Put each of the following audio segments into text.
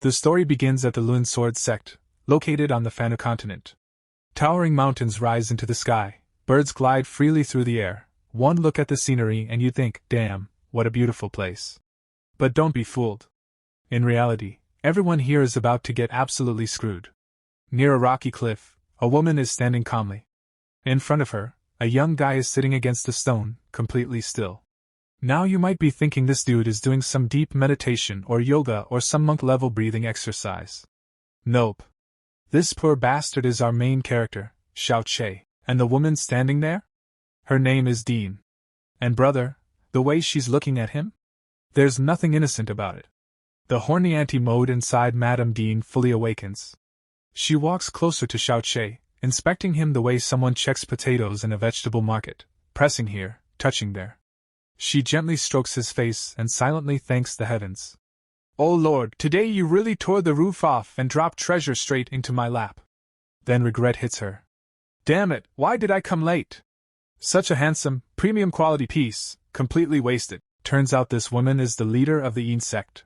The story begins at the Hehuan Sect, located on the Fanu continent. Towering mountains rise into the sky, birds glide freely through the air. One look at the scenery and you think, damn, what a beautiful place. But don't be fooled. In reality, everyone here is about to get absolutely screwed. Near a rocky cliff, a woman is standing calmly. In front of her, a young guy is sitting against a stone, completely still. Now you might be thinking this dude is doing some deep meditation or yoga or some monk-level breathing exercise. Nope. This poor bastard is our main character, Xiao Che, and the woman standing there? Her name is Dean. And brother, the way she's looking at him? There's nothing innocent about it. The horny anti-mode inside Madame Dean fully awakens. She walks closer to Xiao Che, inspecting him the way someone checks potatoes in a vegetable market, pressing here, touching there. She gently strokes his face and silently thanks the heavens. Oh Lord, today you really tore the roof off and dropped treasure straight into my lap. Then regret hits her. Damn it, why did I come late? Such a handsome, premium quality piece, completely wasted. Turns out this woman is the leader of the Hehuan Sect.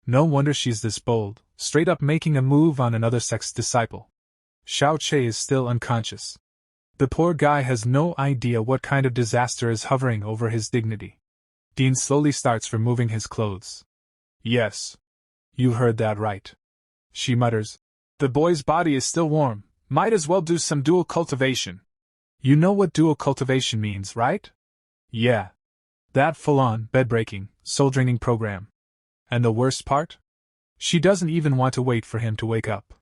No wonder she's this bold, straight up making a move on another sect's disciple. Xiao Che is still unconscious. The poor guy has no idea what kind of disaster is hovering over his dignity. Dean slowly starts removing his clothes. Yes. You heard that right. She mutters. The boy's body is still warm, might as well do some dual cultivation. You know what dual cultivation means, right? Yeah. That full-on, bed-breaking, soul-draining program. And the worst part? She doesn't even want to wait for him to wake up.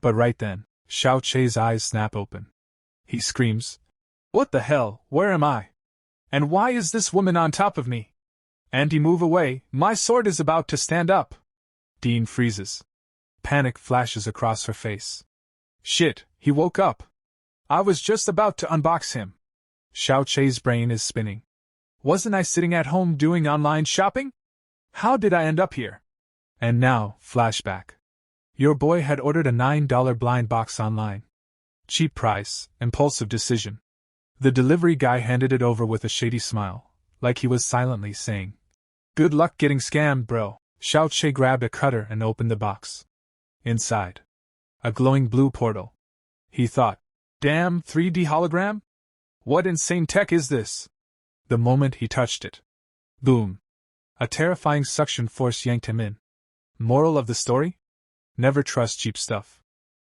But right then, Xiao Che's eyes snap open. He screams, What the hell, where am I? And why is this woman on top of me? Andy, move away, my sword is about to stand up. Dean freezes. Panic flashes across her face. Shit, he woke up. I was just about to unbox him. Xiao Che's brain is spinning. Wasn't I sitting at home doing online shopping? How did I end up here? And now, flashback. Your boy had ordered a $9 blind box online. Cheap price, impulsive decision. The delivery guy handed it over with a shady smile, like he was silently saying, Good luck getting scammed, bro. Xiao Che grabbed a cutter and opened the box. Inside, a glowing blue portal. He thought, Damn, 3D hologram? What insane tech is this? The moment he touched it. Boom. A terrifying suction force yanked him in. Moral of the story? Never trust cheap stuff.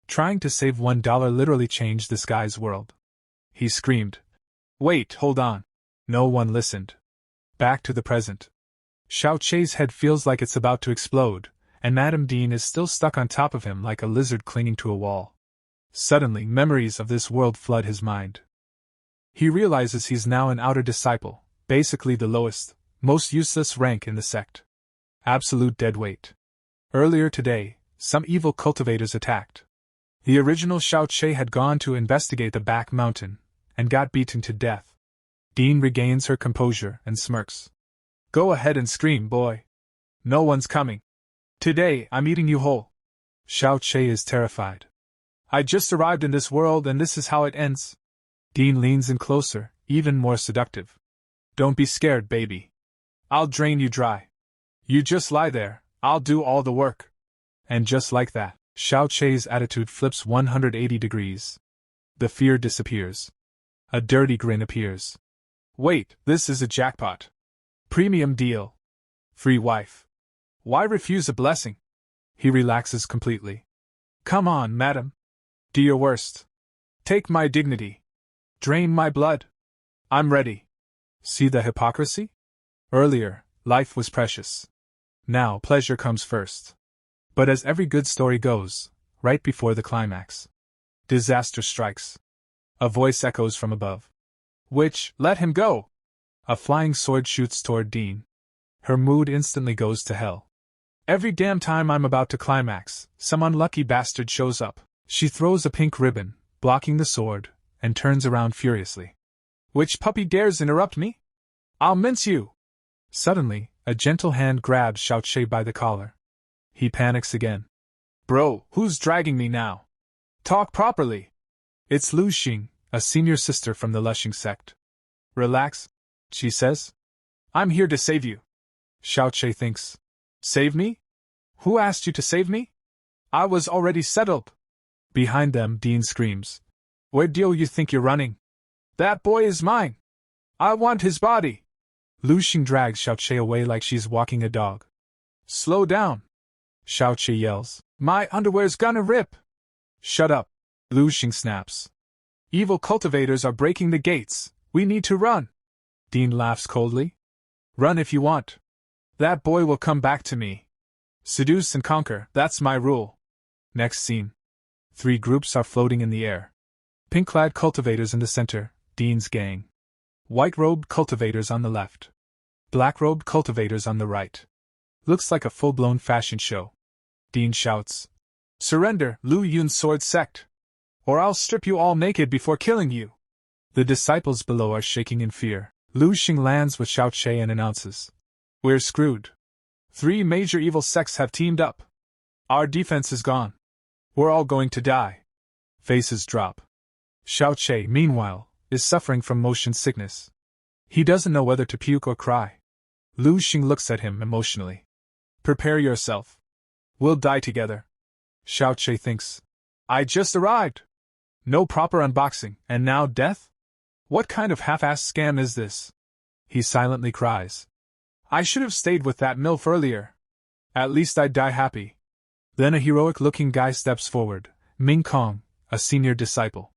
Trying to save $1 literally changed this guy's world. He screamed. Wait, hold on. No one listened. Back to the present. Xiao Che's head feels like it's about to explode, and Madame Dean is still stuck on top of him like a lizard clinging to a wall. Suddenly, memories of this world flood his mind. He realizes he's now an outer disciple, basically the lowest, most useless rank in the sect. Absolute deadweight. Earlier today, some evil cultivators attacked. The original Xiao Che had gone to investigate the back mountain, and got beaten to death. Dean regains her composure and smirks. Go ahead and scream, boy. No one's coming. Today, I'm eating you whole. Xiao Che is terrified. I just arrived in this world and this is how it ends. Dean leans in closer, even more seductive. Don't be scared, baby. I'll drain you dry. You just lie there, I'll do all the work. And just like that, Xiao Che's attitude flips 180 degrees. The fear disappears. A dirty grin appears. Wait, this is a jackpot. Premium deal. Free wife. Why refuse a blessing? He relaxes completely. Come on, madam. Do your worst. Take my dignity. Drain my blood. I'm ready. See the hypocrisy? Earlier, life was precious. Now, pleasure comes first. But as every good story goes, right before the climax, disaster strikes. A voice echoes from above. Witch, let him go! A flying sword shoots toward Dean. Her mood instantly goes to hell. Every damn time I'm about to climax, some unlucky bastard shows up. She throws a pink ribbon, blocking the sword, and turns around furiously. Which puppy dares interrupt me? I'll mince you! Suddenly, a gentle hand grabs Xiao Che by the collar. He panics again. Bro, who's dragging me now? Talk properly! It's Lu Xing, a senior sister from the Hehuan Sect. Relax, she says. I'm here to save you. Xiao Che thinks. Save me? Who asked you to save me? I was already settled. Behind them, Dean screams. Where do you think you're running? That boy is mine. I want his body. Lu Xing drags Xiao Che away like she's walking a dog. Slow down. Xiao Che yells. My underwear's gonna rip. Shut up. Lu Xing snaps. Evil cultivators are breaking the gates. We need to run. Dean laughs coldly. Run if you want. That boy will come back to me. Seduce and conquer, that's my rule. Next scene. 3 groups are floating in the air. Pink-clad cultivators in the center, Dean's gang. White-robed cultivators on the left. Black-robed cultivators on the right. Looks like a full-blown fashion show. Dean shouts. Surrender, Lu Yun Sword Sect! Or I'll strip you all naked before killing you! The disciples below are shaking in fear. Lu Xing lands with Xiao Che and announces. We're screwed. 3 major evil sects have teamed up. Our defense is gone. We're all going to die. Faces drop. Xiao Che, meanwhile, is suffering from motion sickness. He doesn't know whether to puke or cry. Lu Xing looks at him emotionally. Prepare yourself. We'll die together. Xiao Che thinks. I just arrived. No proper unboxing, and now death? What kind of half-assed scam is this? He silently cries. I should have stayed with that MILF earlier. At least I'd die happy. Then a heroic-looking guy steps forward, Ming Kong, a senior disciple.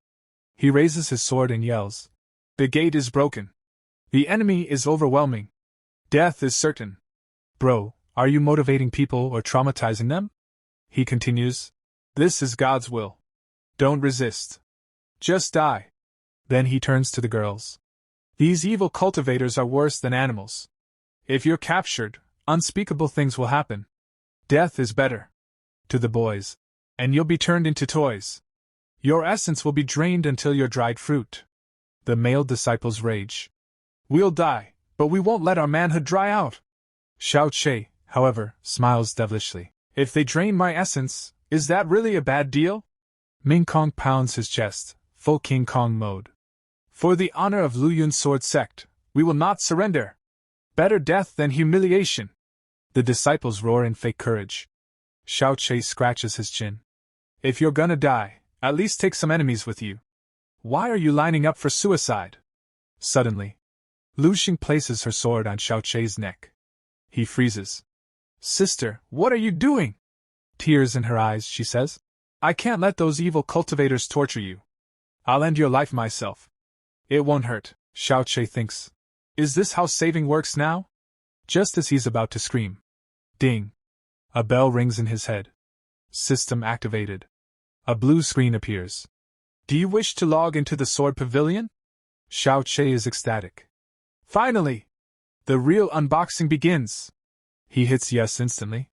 He raises his sword and yells. The gate is broken. The enemy is overwhelming. Death is certain. Bro, are you motivating people or traumatizing them? He continues. This is God's will. Don't resist. Just die. Then he turns to the girls. These evil cultivators are worse than animals. If you're captured, unspeakable things will happen. Death is better. To the boys. And you'll be turned into toys. Your essence will be drained until you're dried fruit. The male disciples rage. We'll die, but we won't let our manhood dry out. Xiao Che, however, smiles devilishly. If they drain my essence, is that really a bad deal? Ming Kong pounds his chest, full King Kong mode. For the honor of Lu Yun Sword Sect, we will not surrender. Better death than humiliation. The disciples roar in fake courage. Xiao Che scratches his chin. If you're gonna die, at least take some enemies with you. Why are you lining up for suicide? Suddenly, Lu Xing places her sword on Xiao Che's neck. He freezes. Sister, what are you doing? Tears in her eyes, she says. I can't let those evil cultivators torture you. I'll end your life myself. It won't hurt, Xiao Che thinks. Is this how saving works now? Just as he's about to scream. Ding. A bell rings in his head. System activated. A blue screen appears. Do you wish to log into the Sword Pavilion? Xiao Che is ecstatic. Finally! The real unboxing begins. He hits yes instantly.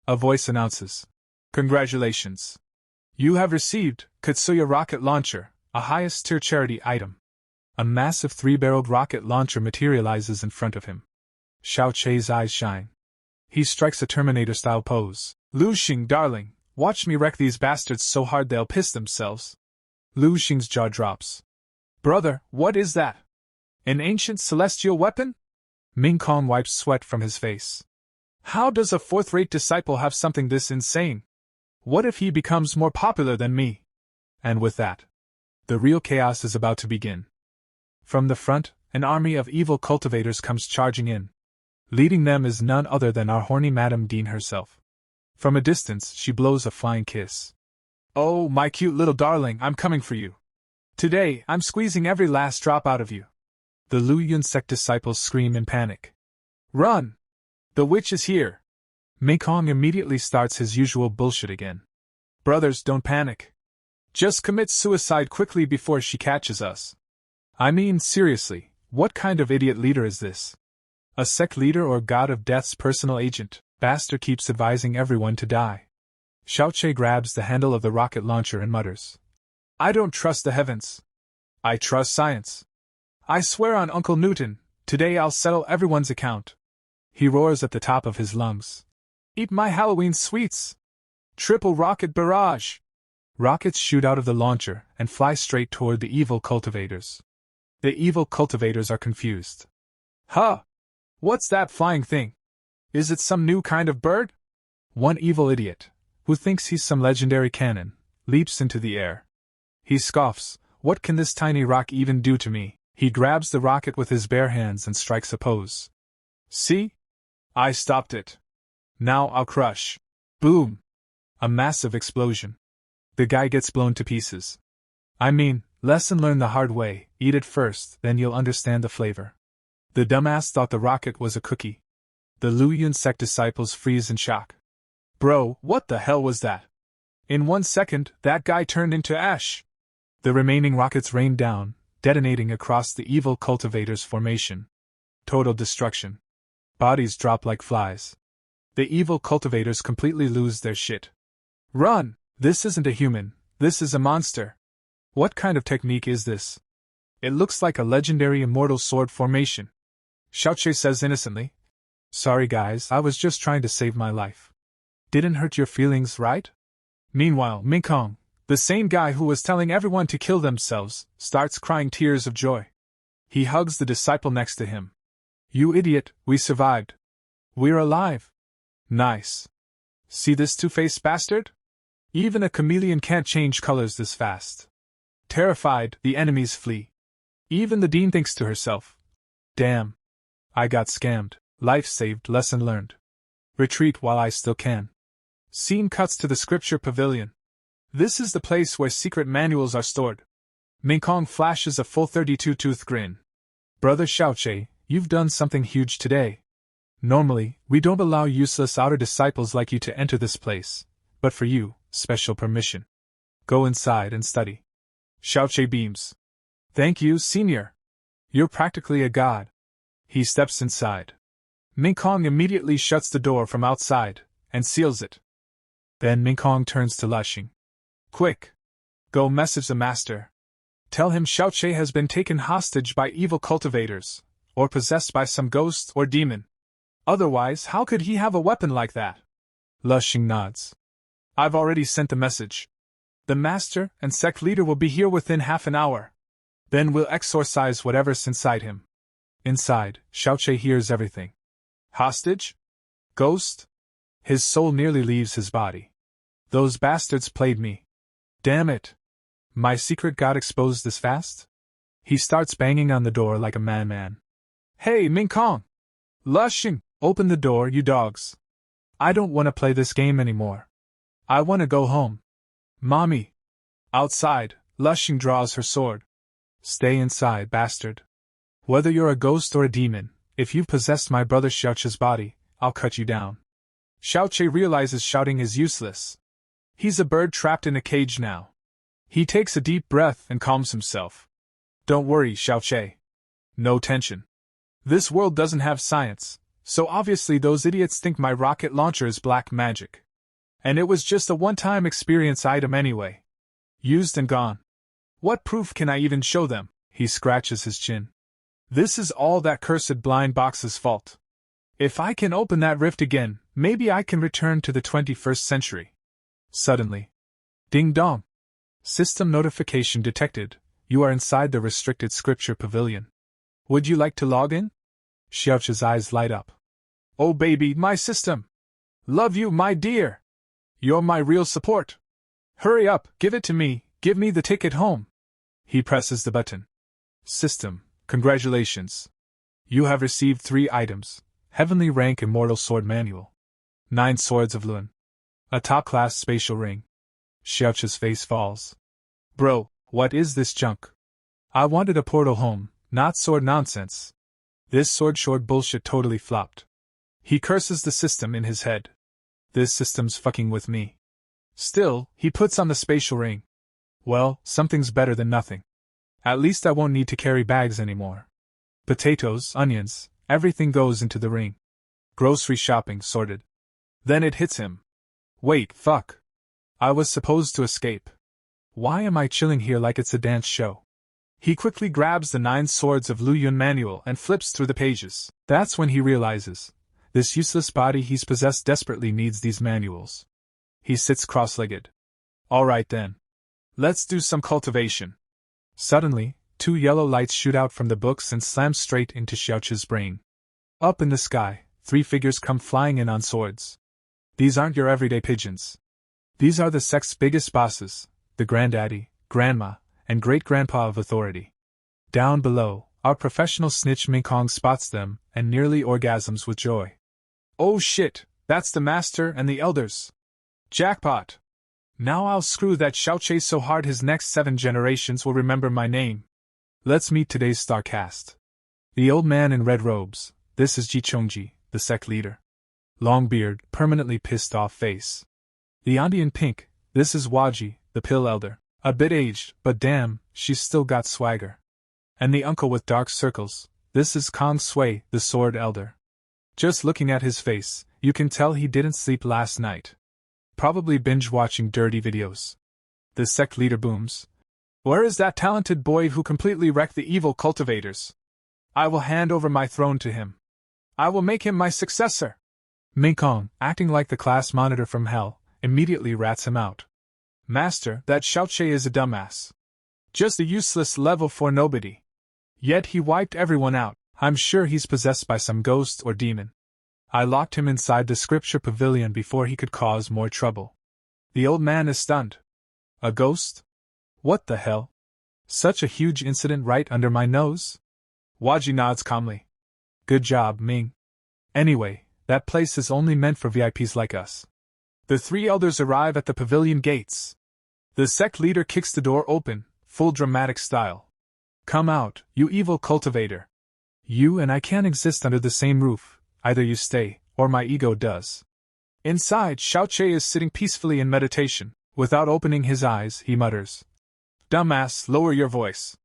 A voice announces. Congratulations. You have received Katsuya Rocket Launcher, a highest tier charity item. A massive 3-barreled rocket launcher materializes in front of him. Xiao Che's eyes shine. He strikes a Terminator-style pose. Lu Xing, darling, watch me wreck these bastards so hard they'll piss themselves. Lu Xing's jaw drops. Brother, what is that? An ancient celestial weapon? Ming Kong wipes sweat from his face. How does a 4th-rate disciple have something this insane? What if he becomes more popular than me? And with that, the real chaos is about to begin. From the front, an army of evil cultivators comes charging in. Leading them is none other than our horny Madame Dean herself. From a distance, she blows a flying kiss. Oh, my cute little darling, I'm coming for you. Today, I'm squeezing every last drop out of you. The Lu Yun Sect disciples scream in panic. Run! The witch is here! Ming Kong immediately starts his usual bullshit again. Brothers, don't panic. Just commit suicide quickly before she catches us. I mean, seriously, what kind of idiot leader is this? A sect leader or god of death's personal agent? Bastard keeps advising everyone to die. Xiao Che grabs the handle of the rocket launcher and mutters. I don't trust the heavens. I trust science. I swear on Uncle Newton, today I'll settle everyone's account. He roars at the top of his lungs. Eat my Halloween sweets! Triple rocket barrage! Rockets shoot out of the launcher and fly straight toward the evil cultivators. The evil cultivators are confused. Huh! What's that flying thing? Is it some new kind of bird? One evil idiot, who thinks he's some legendary cannon, leaps into the air. He scoffs, "What can this tiny rock even do to me?" He grabs the rocket with his bare hands and strikes a pose. "See? I stopped it. Now I'll crush." Boom! A massive explosion. The guy gets blown to pieces. I mean, lesson learned the hard way: eat it first, then you'll understand the flavor. The dumbass thought the rocket was a cookie. The Hehuan Sect disciples freeze in shock. Bro, what the hell was that? In 1 second, that guy turned into ash. The remaining rockets rained down, detonating across the evil cultivators' formation. Total destruction. Bodies drop like flies. The evil cultivators completely lose their shit. Run! This isn't a human, this is a monster. What kind of technique is this? It looks like a legendary immortal sword formation. Xiao Che says innocently. Sorry guys, I was just trying to save my life. Didn't hurt your feelings, right? Meanwhile, Mingkong, the same guy who was telling everyone to kill themselves, starts crying tears of joy. He hugs the disciple next to him. You idiot, we survived. We're alive. Nice. See this two-faced bastard? Even a chameleon can't change colors this fast. Terrified, the enemies flee. Even the dean thinks to herself. Damn. I got scammed. Life saved, lesson learned. Retreat while I still can. Scene cuts to the Scripture Pavilion. This is the place where secret manuals are stored. Mingkong flashes a full 32-tooth grin. Brother Xiao Che, you've done something huge today. Normally, we don't allow useless outer disciples like you to enter this place, but for you, special permission. Go inside and study. Xiao Che beams. Thank you, senior. You're practically a god. He steps inside. Mingkong immediately shuts the door from outside, and seals it. Then Mingkong turns to Lushing. Quick! Go message the master. Tell him Xiao Che has been taken hostage by evil cultivators, or possessed by some ghost or demon. Otherwise, how could he have a weapon like that? Lushing nods. I've already sent the message. The master and sect leader will be here within half an hour. Then we'll exorcise whatever's inside him. Inside, Xiao Che hears everything. Hostage? Ghost? His soul nearly leaves his body. Those bastards played me. Damn it. My secret got exposed this fast? He starts banging on the door like a madman. Hey, Mingkong! Lushing, open the door, you dogs. I don't want to play this game anymore. I want to go home. Mommy. Outside, Lushing draws her sword. Stay inside, bastard. Whether you're a ghost or a demon, if you've possessed my brother Xiao Che's body, I'll cut you down. Xiao Che realizes shouting is useless. He's a bird trapped in a cage now. He takes a deep breath and calms himself. Don't worry, Xiao Che. No tension. This world doesn't have science, so obviously those idiots think my rocket launcher is black magic. And it was just a one-time experience item anyway. Used and gone. What proof can I even show them? He scratches his chin. This is all that cursed blind box's fault. If I can open that rift again, maybe I can return to the 21st century. Suddenly. Ding dong. System notification detected. You are inside the restricted Scripture Pavilion. Would you like to log in? Xiao Che's eyes light up. Oh baby, my system! Love you, my dear! You're my real support! Hurry up, give it to me, give me the ticket home! He presses the button. System, congratulations. You have received 3 items. Heavenly rank immortal sword manual. 9 swords of Lun. A top-class spatial ring. Xiao Che's face falls. Bro, what is this junk? I wanted a portal home, not sword nonsense. This sword bullshit totally flopped. He curses the system in his head. This system's fucking with me. Still, he puts on the spatial ring. Well, something's better than nothing. At least I won't need to carry bags anymore. Potatoes, onions, everything goes into the ring. Grocery shopping sorted. Then it hits him. Wait, fuck. I was supposed to escape. Why am I chilling here like it's a dance show? He quickly grabs the 9 swords of Hehuan manual and flips through the pages. That's when he realizes. This useless body he's possessed desperately needs these manuals. He sits cross-legged. Alright then. Let's do some cultivation. Suddenly, 2 yellow lights shoot out from the books and slam straight into Xiao Che's brain. Up in the sky, 3 figures come flying in on swords. These aren't your everyday pigeons. These are the sect's biggest bosses, the granddaddy, grandma, and great-grandpa of authority. Down below, our professional snitch Ming-Kong spots them and nearly orgasms with joy. Oh shit, that's the master and the elders. Jackpot! Now I'll screw that Xiao Che so hard his next 7 generations will remember my name. Let's meet today's star cast. The old man in red robes, this is Ji Chongji, the sect leader. Long beard, permanently pissed off face. The auntie in pink, this is Waji, the pill elder. A bit aged, but damn, she's still got swagger. And the uncle with dark circles, this is Kong Sui, the sword elder. Just looking at his face, you can tell he didn't sleep last night. Probably binge-watching dirty videos. The sect leader booms. Where is that talented boy who completely wrecked the evil cultivators? I will hand over my throne to him. I will make him my successor. Ming-Kong, acting like the class monitor from hell, immediately rats him out. Master, that Xiao Che is a dumbass. Just a useless level 4 nobody. Yet he wiped everyone out. I'm sure he's possessed by some ghost or demon. I locked him inside the Scripture Pavilion before he could cause more trouble. The old man is stunned. A ghost? What the hell? Such a huge incident right under my nose? Waji nods calmly. Good job, Ming. Anyway, that place is only meant for VIPs like us. The 3 elders arrive at the pavilion gates. The sect leader kicks the door open, full dramatic style. Come out, you evil cultivator. You and I can't exist under the same roof, either you stay, or my ego does. Inside, Xiao Che is sitting peacefully in meditation. Without opening his eyes, he mutters. Dumbass, lower your voice.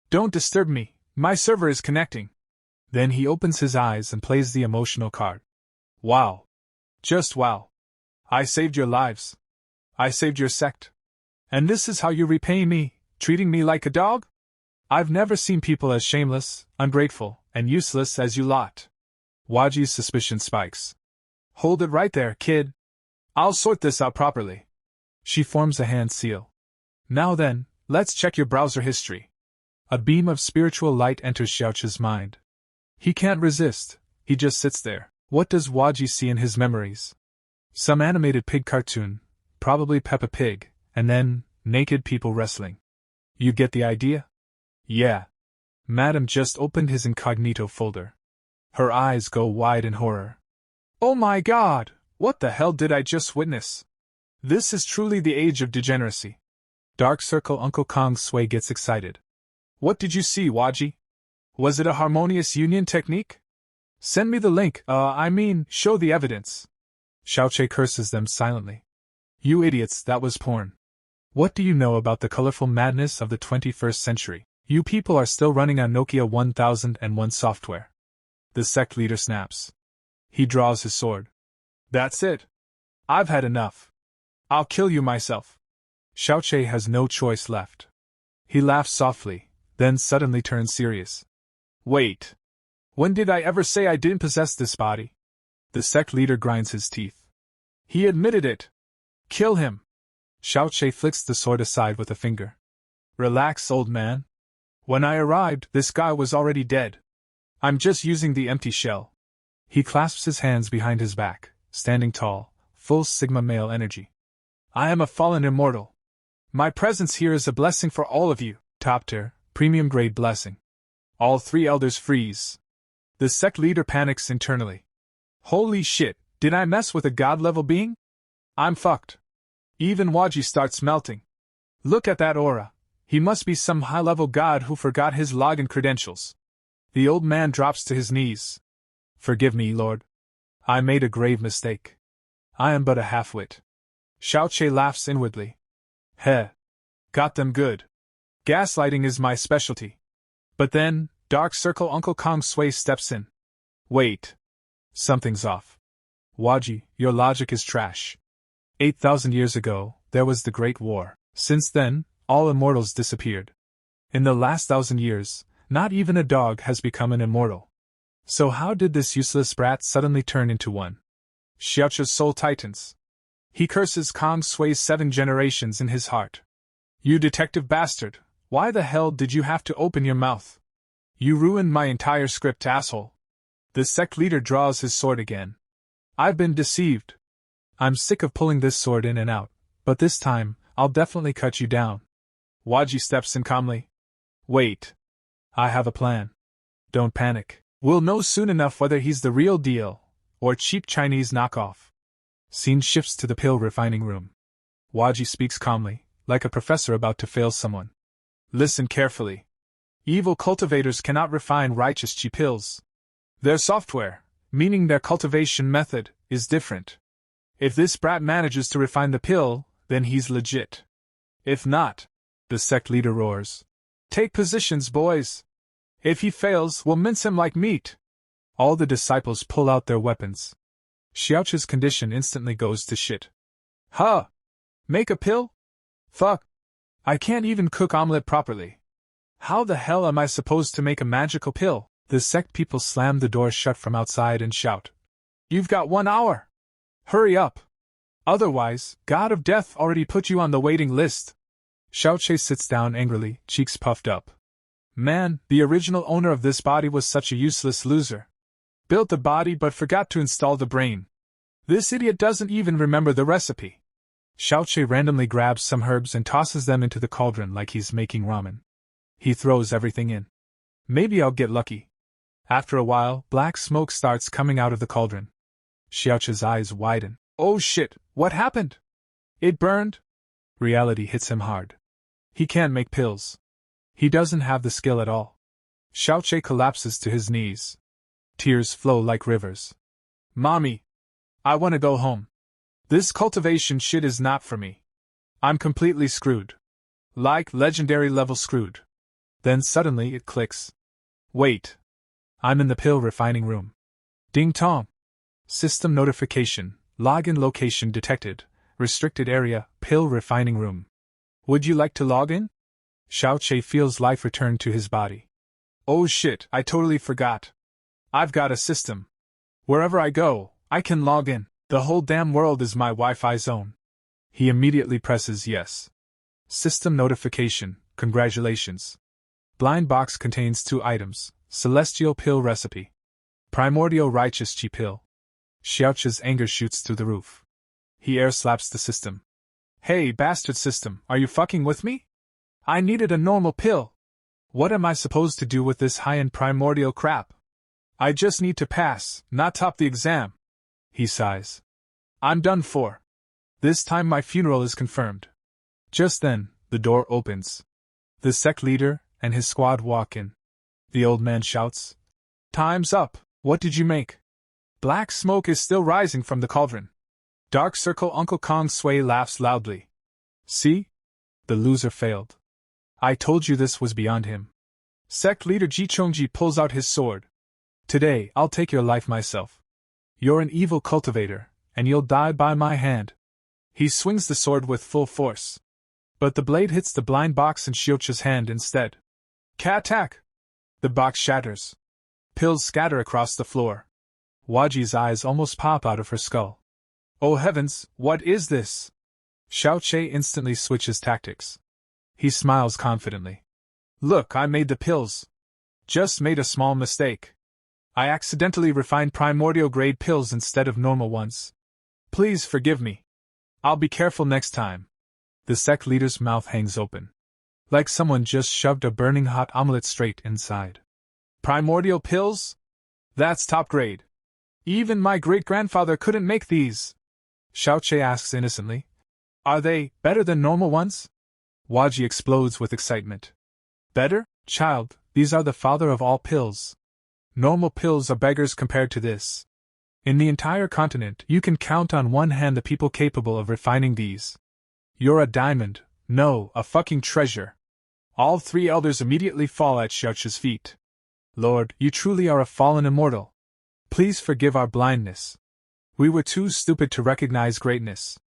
Don't disturb me, my server is connecting. Then he opens his eyes and plays the emotional card. Wow. Just wow. I saved your lives. I saved your sect. And this is how you repay me, treating me like a dog? I've never seen people as shameless, ungrateful, and useless as you lot. Waji's suspicion spikes. Hold it right there, kid. I'll sort this out properly. She forms a hand seal. Now then, let's check your browser history. A beam of spiritual light enters Xiao Che's mind. He can't resist, he just sits there. What does Waji see in his memories? Some animated pig cartoon, probably Peppa Pig, and then, naked people wrestling. You get the idea? Yeah. Madam just opened his incognito folder. Her eyes go wide in horror. Oh my god, what the hell did I just witness? This is truly the age of degeneracy. Dark Circle Uncle Kong Sui gets excited. What did you see, Waji? Was it a harmonious union technique? Send me the link, show the evidence. Xiao Che curses them silently. You idiots, that was porn. What do you know about the colorful madness of the 21st century? You people are still running on Nokia 1001 software. The sect leader snaps. He draws his sword. That's it. I've had enough. I'll kill you myself. Xiao Che has no choice left. He laughs softly, then suddenly turns serious. Wait. When did I ever say I didn't possess this body? The sect leader grinds his teeth. He admitted it. Kill him. Xiao Che flicks the sword aside with a finger. Relax, old man. When I arrived, this guy was already dead. I'm just using the empty shell. He clasps his hands behind his back, standing tall, full Sigma male energy. I am a fallen immortal. My presence here is a blessing for all of you, top tier, premium grade blessing. All 3 elders freeze. The sect leader panics internally. Holy shit, did I mess with a god-level being? I'm fucked. Even Waji starts melting. Look at that aura. He must be some high-level god who forgot his login credentials. The old man drops to his knees. Forgive me, Lord. I made a grave mistake. I am but a half-wit. Xiao Che laughs inwardly. Heh. Got them good. Gaslighting is my specialty. But then, Dark Circle Uncle Kong Sui steps in. Wait. Something's off. Waji, your logic is trash. 8,000 years ago, there was the Great War. Since then, all immortals disappeared. In the last 1,000 years, not even a dog has become an immortal. So how did this useless brat suddenly turn into one? Xiao Che's soul tightens. He curses Kong Sui's 7 generations in his heart. You detective bastard, why the hell did you have to open your mouth? You ruined my entire script, asshole. The sect leader draws his sword again. I've been deceived. I'm sick of pulling this sword in and out, but this time, I'll definitely cut you down. Waji steps in calmly. Wait. I have a plan. Don't panic. We'll know soon enough whether he's the real deal, or cheap Chinese knockoff. Scene shifts to the pill refining room. Waji speaks calmly, like a professor about to fail someone. Listen carefully. Evil cultivators cannot refine righteous chi pills. Their software, meaning their cultivation method, is different. If this brat manages to refine the pill, then he's legit. If not, the sect leader roars. Take positions, boys. If he fails, we'll mince him like meat. All the disciples pull out their weapons. Xiao Che's condition instantly goes to shit. Huh? Make a pill? Fuck. I can't even cook omelet properly. How the hell am I supposed to make a magical pill? The sect people slam the door shut from outside and shout. You've got 1 hour. Hurry up. Otherwise, God of Death already put you on the waiting list. Xiao Che sits down angrily, cheeks puffed up. Man, the original owner of this body was such a useless loser. Built the body but forgot to install the brain. This idiot doesn't even remember the recipe. Xiao Che randomly grabs some herbs and tosses them into the cauldron like he's making ramen. He throws everything in. Maybe I'll get lucky. After a while, black smoke starts coming out of the cauldron. Xiao Che's eyes widen. Oh shit, what happened? It burned? Reality hits him hard. He can't make pills. He doesn't have the skill at all. Xiao Che collapses to his knees. Tears flow like rivers. Mommy! I want to go home. This cultivation shit is not for me. I'm completely screwed. Like legendary level screwed. Then suddenly it clicks. Wait. I'm in the pill refining room. Ding tong. System notification. Login location detected. Restricted area, pill refining room. Would you like to log in? Xiao Che feels life return to his body. Oh shit, I totally forgot. I've got a system. Wherever I go, I can log in. The whole damn world is my Wi-Fi zone. He immediately presses yes. System notification, congratulations. Blind box contains 2 items, celestial pill recipe. Primordial righteous chi pill. Xiao Che's anger shoots through the roof. He air slaps the system. Hey, bastard system, are you fucking with me? I needed a normal pill. What am I supposed to do with this high-end primordial crap? I just need to pass, not top the exam. He sighs. I'm done for. This time my funeral is confirmed. Just then, the door opens. The sect leader and his squad walk in. The old man shouts. Time's up, what did you make? Black smoke is still rising from the cauldron. Dark Circle Uncle Kong Sui laughs loudly. See? The loser failed. I told you this was beyond him. Sect leader Ji Chongji pulls out his sword. Today, I'll take your life myself. You're an evil cultivator, and you'll die by my hand. He swings the sword with full force. But the blade hits the blind box in Xiao Che's hand instead. Ka-attack! The box shatters. Pills scatter across the floor. Waji's eyes almost pop out of her skull. Oh heavens, what is this? Xiao Che instantly switches tactics. He smiles confidently. Look, I made the pills. Just made a small mistake. I accidentally refined primordial grade pills instead of normal ones. Please forgive me. I'll be careful next time. The sect leader's mouth hangs open. Like someone just shoved a burning hot omelet straight inside. Primordial pills? That's top grade. Even my great-grandfather couldn't make these. Xiao Che asks innocently. Are they better than normal ones? Waji explodes with excitement. Better? Child, these are the father of all pills. Normal pills are beggars compared to this. In the entire continent, you can count on one hand the people capable of refining these. You're a diamond, no, a fucking treasure. All 3 elders immediately fall at Xiao Che's feet. Lord, you truly are a fallen immortal. Please forgive our blindness. We were too stupid to recognize greatness.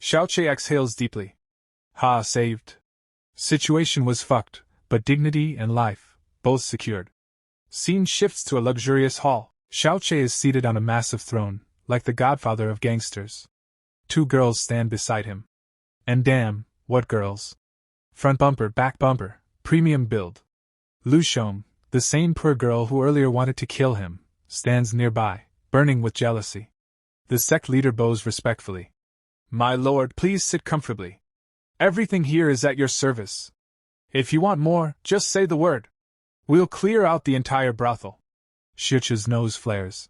Xiao Che exhales deeply. Ha, saved. Situation was fucked, but dignity and life, both secured. Scene shifts to a luxurious hall. Xiao Che is seated on a massive throne, like the godfather of gangsters. 2 girls stand beside him. And damn, what girls. Front bumper, back bumper, premium build. Lu Shom, the same poor girl who earlier wanted to kill him, stands nearby, burning with jealousy. The sect leader bows respectfully. My lord, please sit comfortably. Everything here is at your service. If you want more, just say the word. We'll clear out the entire brothel. Xiao Che's nose flares.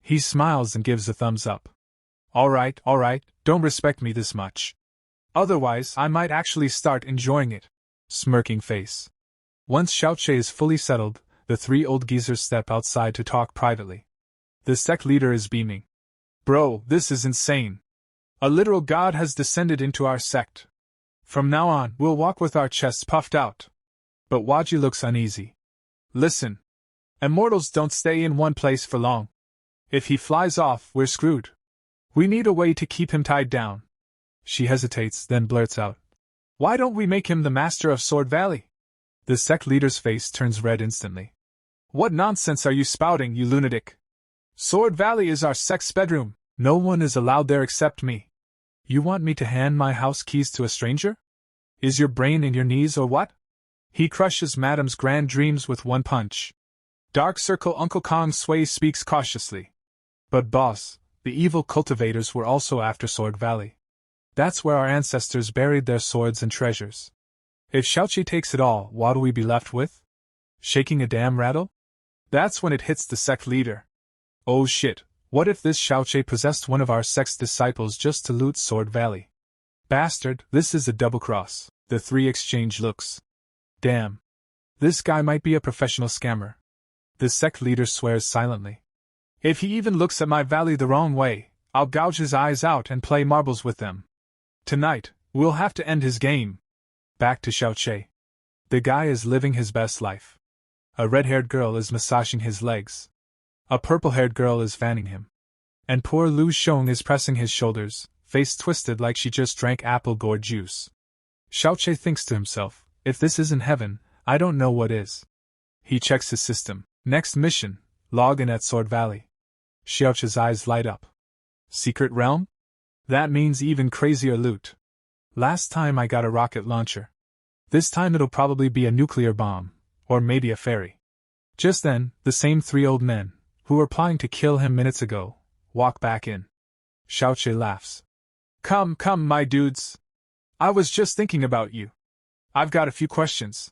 He smiles and gives a thumbs up. All right, don't respect me this much. Otherwise, I might actually start enjoying it. Smirking face. Once Xiao Che is fully settled, the three old geezers step outside to talk privately. The sect leader is beaming. Bro, this is insane. A literal god has descended into our sect. From now on, we'll walk with our chests puffed out. But Waji looks uneasy. Listen. Immortals don't stay in one place for long. If he flies off, we're screwed. We need a way to keep him tied down. She hesitates, then blurts out. Why don't we make him the master of Sword Valley? The sect leader's face turns red instantly. What nonsense are you spouting, you lunatic? Sword Valley is our sect's bedroom. No one is allowed there except me. You want me to hand my house keys to a stranger? Is your brain in your knees or what? He crushes Madam's grand dreams with one punch. Dark Circle Uncle Kong Sui speaks cautiously. But boss, the evil cultivators were also after Sword Valley. That's where our ancestors buried their swords and treasures. If Xiao Che takes it all, what'll we be left with? Shaking a damn rattle? That's when it hits the sect leader. Oh shit, what if this Xiao Che possessed one of our sect's disciples just to loot Sword Valley? Bastard, this is a double cross. The three exchange looks. Damn. This guy might be a professional scammer. The sect leader swears silently. If he even looks at my valley the wrong way, I'll gouge his eyes out and play marbles with them. Tonight, we'll have to end his game. Back to Xiao Che. The guy is living his best life. A red-haired girl is massaging his legs. A purple-haired girl is fanning him. And poor Lu Shong is pressing his shoulders, face twisted like she just drank apple gourd juice. Xiao Che thinks to himself, if this isn't heaven, I don't know what is. He checks his system. Next mission, log in at Sword Valley. Xiao Che's eyes light up. Secret realm? That means even crazier loot. Last time I got a rocket launcher. This time it'll probably be a nuclear bomb, or maybe a fairy. Just then, the same three old men, who were plotting to kill him minutes ago, walk back in. Xiao Che laughs. Come, my dudes. I was just thinking about you. I've got a few questions.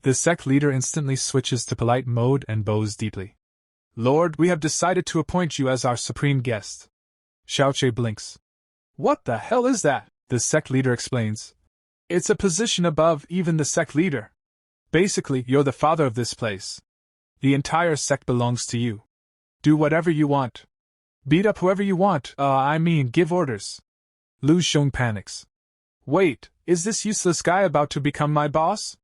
The sect leader instantly switches to polite mode and bows deeply. Lord, we have decided to appoint you as our supreme guest. Xiao Che blinks. What the hell is that? The sect leader explains. It's a position above even the sect leader. Basically, you're the father of this place. The entire sect belongs to you. Do whatever you want. Beat up whoever you want, give orders. Lu Shong panics. Wait, is this useless guy about to become my boss?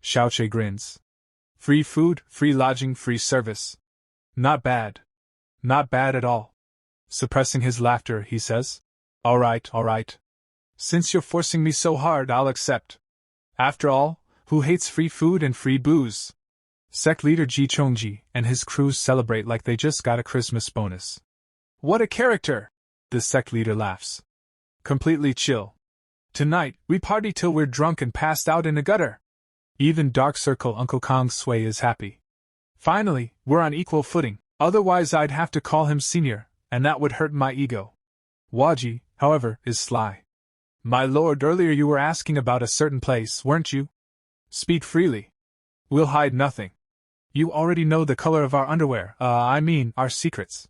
Xiao Che grins. Free food, free lodging, free service. Not bad. Not bad at all. Suppressing his laughter, he says. All right. Since you're forcing me so hard, I'll accept. After all, who hates free food and free booze? Sect leader Ji Chongji and his crew celebrate like they just got a Christmas bonus. What a character! The sect leader laughs. Completely chill. Tonight, we party till we're drunk and passed out in a gutter. Even Dark Circle Uncle Kong Sui is happy. Finally, we're on equal footing, otherwise I'd have to call him senior, and that would hurt my ego. Waji, however, is sly. My lord, earlier you were asking about a certain place, weren't you? Speak freely. We'll hide nothing. You already know the color of our underwear, our secrets.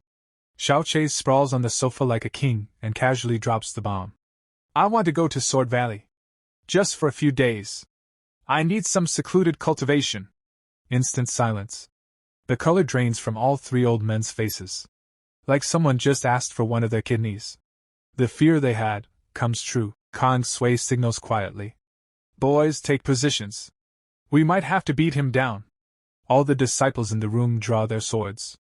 Xiao Che sprawls on the sofa like a king and casually drops the bomb. I want to go to Sword Valley. Just for a few days. I need some secluded cultivation. Instant silence. The color drains from all three old men's faces. Like someone just asked for one of their kidneys. The fear they had comes true. Kong Sui signals quietly. Boys, take positions. We might have to beat him down. All the disciples in the room draw their swords.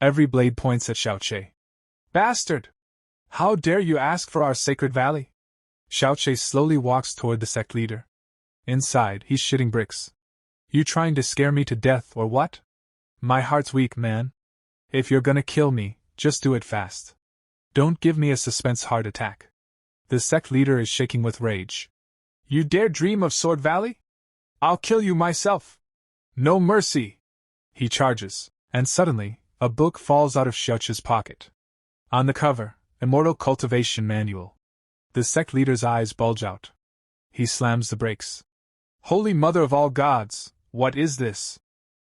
Every blade points at Xiao Che. Bastard! How dare you ask for our sacred valley? Xiao Che slowly walks toward the sect leader. Inside, he's shitting bricks. You trying to scare me to death or what? My heart's weak, man. If you're gonna kill me, just do it fast. Don't give me a suspense heart attack. The sect leader is shaking with rage. You dare dream of Sword Valley? I'll kill you myself. No mercy. He charges, and suddenly, a book falls out of Xiao Che's pocket. On the cover, Immortal Cultivation Manual. The sect leader's eyes bulge out. He slams the brakes. Holy Mother of all gods, what is this?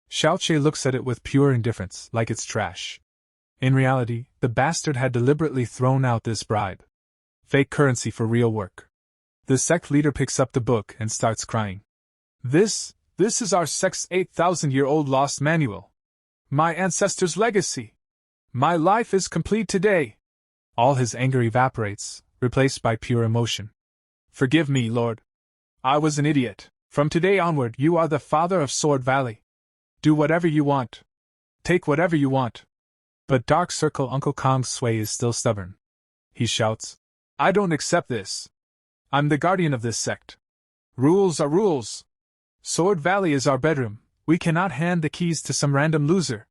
Xiao Che looks at it with pure indifference, like it's trash. In reality, the bastard had deliberately thrown out this bribe. Fake currency for real work. The sect leader picks up the book and starts crying. This is our sect's 8,000-year-old lost manual. My ancestors' legacy. My life is complete today. All his anger evaporates, replaced by pure emotion. Forgive me, Lord. I was an idiot. From today onward, you are the father of Sword Valley. Do whatever you want. Take whatever you want. But Dark Circle Uncle Kong's sway is still stubborn. He shouts, I don't accept this. I'm the guardian of this sect. Rules are rules. Sword Valley is our bedroom. We cannot hand the keys to some random loser.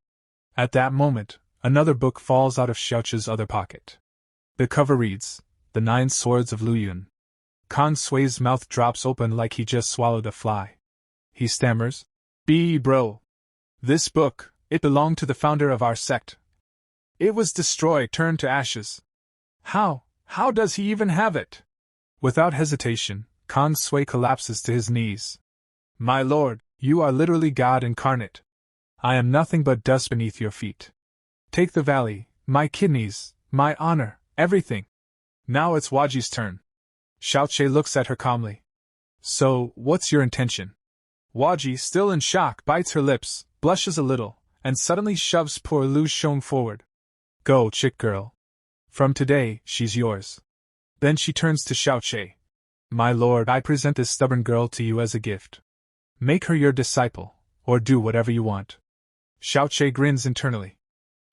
At that moment, another book falls out of Xiao Che's other pocket. The cover reads, The 9 Swords of Lu Yun. Kong Sui's mouth drops open like he just swallowed a fly. He stammers, bro. This book, it belonged to the founder of our sect. It was destroyed, turned to ashes. How does he even have it? Without hesitation, Kong Sui collapses to his knees. My lord, you are literally God incarnate. I am nothing but dust beneath your feet. Take the valley, my kidneys, my honor, everything. Now it's Waji's turn. Xiao Che looks at her calmly. So, what's your intention? Waji, still in shock, bites her lips, blushes a little, and suddenly shoves poor Lu Shong forward. Go, chick girl. From today, she's yours. Then she turns to Xiao Che. My lord, I present this stubborn girl to you as a gift. Make her your disciple, or do whatever you want. Xiao Che grins internally.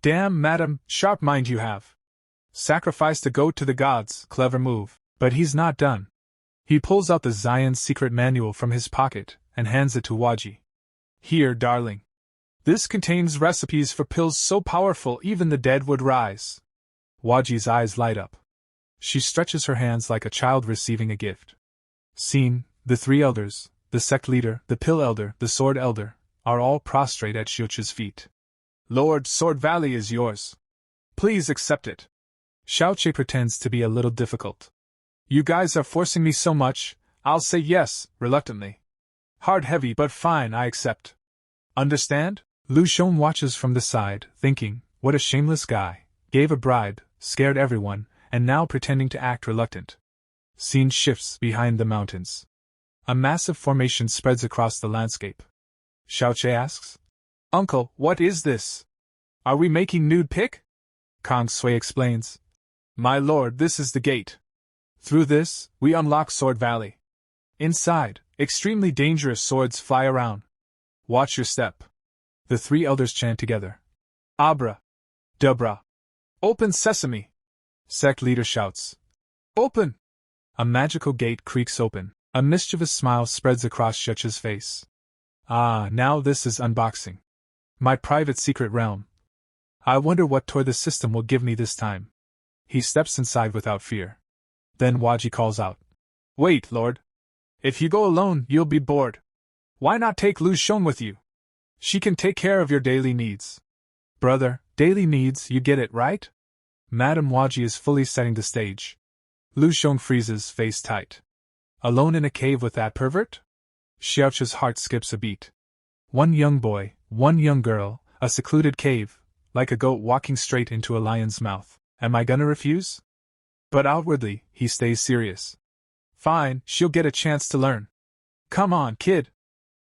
Damn, madam, sharp mind you have. Sacrifice the goat to the gods, clever move, but he's not done. He pulls out the Zion's secret manual from his pocket and hands it to Waji. Here, darling. This contains recipes for pills so powerful even the dead would rise. Waji's eyes light up. She stretches her hands like a child receiving a gift. Scene, the 3 elders, the sect leader, the pill elder, the sword elder, are all prostrate at Xiao Che's feet. Lord, Sword Valley is yours. Please accept it. Xiao Che pretends to be a little difficult. You guys are forcing me so much, I'll say yes, reluctantly. Hard heavy but fine, I accept. Understand? Lu Shong watches from the side, thinking, what a shameless guy. Gave a bribe, scared everyone, and now pretending to act reluctant. Scene shifts behind the mountains. A massive formation spreads across the landscape. Xiao Che asks, Uncle, what is this? Are we making nude pic? Kong Sui explains. My lord, this is the gate. Through this, we unlock Sword Valley. Inside, extremely dangerous swords fly around. Watch your step. The 3 elders chant together. Abra. Dubra. Open sesame. Sect leader shouts. Open! A magical gate creaks open. A mischievous smile spreads across Xiao Che's face. Ah, now this is unboxing. My private secret realm. I wonder what toy the system will give me this time. He steps inside without fear. Then Waji calls out. Wait, lord. If you go alone, you'll be bored. Why not take Lu Shong with you? She can take care of your daily needs. Brother, daily needs, you get it, right? Madam Waji is fully setting the stage. Lu Shong freezes, face tight. Alone in a cave with that pervert? Xiao Che's heart skips a beat. One young boy, one young girl, a secluded cave, like a goat walking straight into a lion's mouth. Am I gonna refuse? But outwardly, he stays serious. Fine, she'll get a chance to learn. Come on, kid.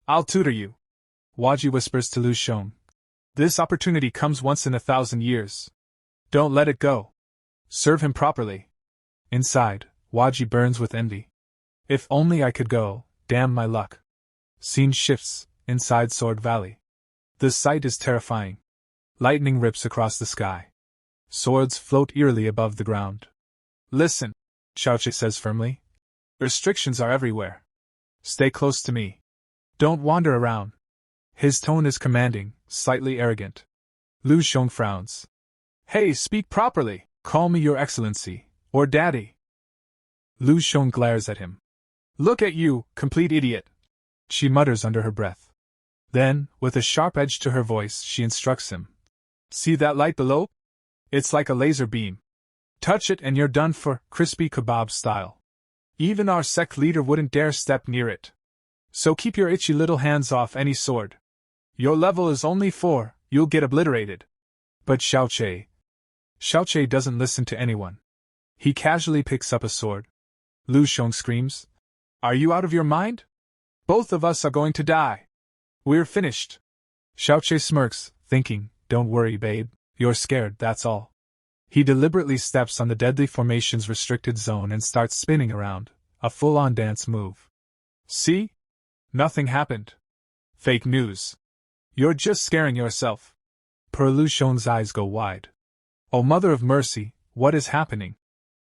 I'll tutor you. Waji whispers to Lu Shong. This opportunity comes once in 1,000 years. Don't let it go. Serve him properly. Inside, Waji burns with envy. If only I could go, damn my luck. Scene shifts, inside Sword Valley. The sight is terrifying. Lightning rips across the sky. Swords float eerily above the ground. Listen, Xiao Che says firmly. Restrictions are everywhere. Stay close to me. Don't wander around. His tone is commanding, slightly arrogant. Lu Shong frowns. Hey, speak properly. Call me your excellency, or daddy. Lu Shong glares at him. Look at you, complete idiot. She mutters under her breath. Then, with a sharp edge to her voice, she instructs him. See that light below? It's like a laser beam. Touch it and you're done for, crispy kebab style. Even our sect leader wouldn't dare step near it. So keep your itchy little hands off any sword. Your level is only 4, you'll get obliterated. But Xiao Che doesn't listen to anyone. He casually picks up a sword. Lu Sheng screams. Are you out of your mind? Both of us are going to die. We're finished. Xiao Che smirks, thinking, don't worry, babe, you're scared, that's all. He deliberately steps on the deadly formation's restricted zone and starts spinning around, a full-on dance move. See? Nothing happened. Fake news. You're just scaring yourself. Per Lu Sheng's eyes go wide. Oh, mother of mercy, what is happening?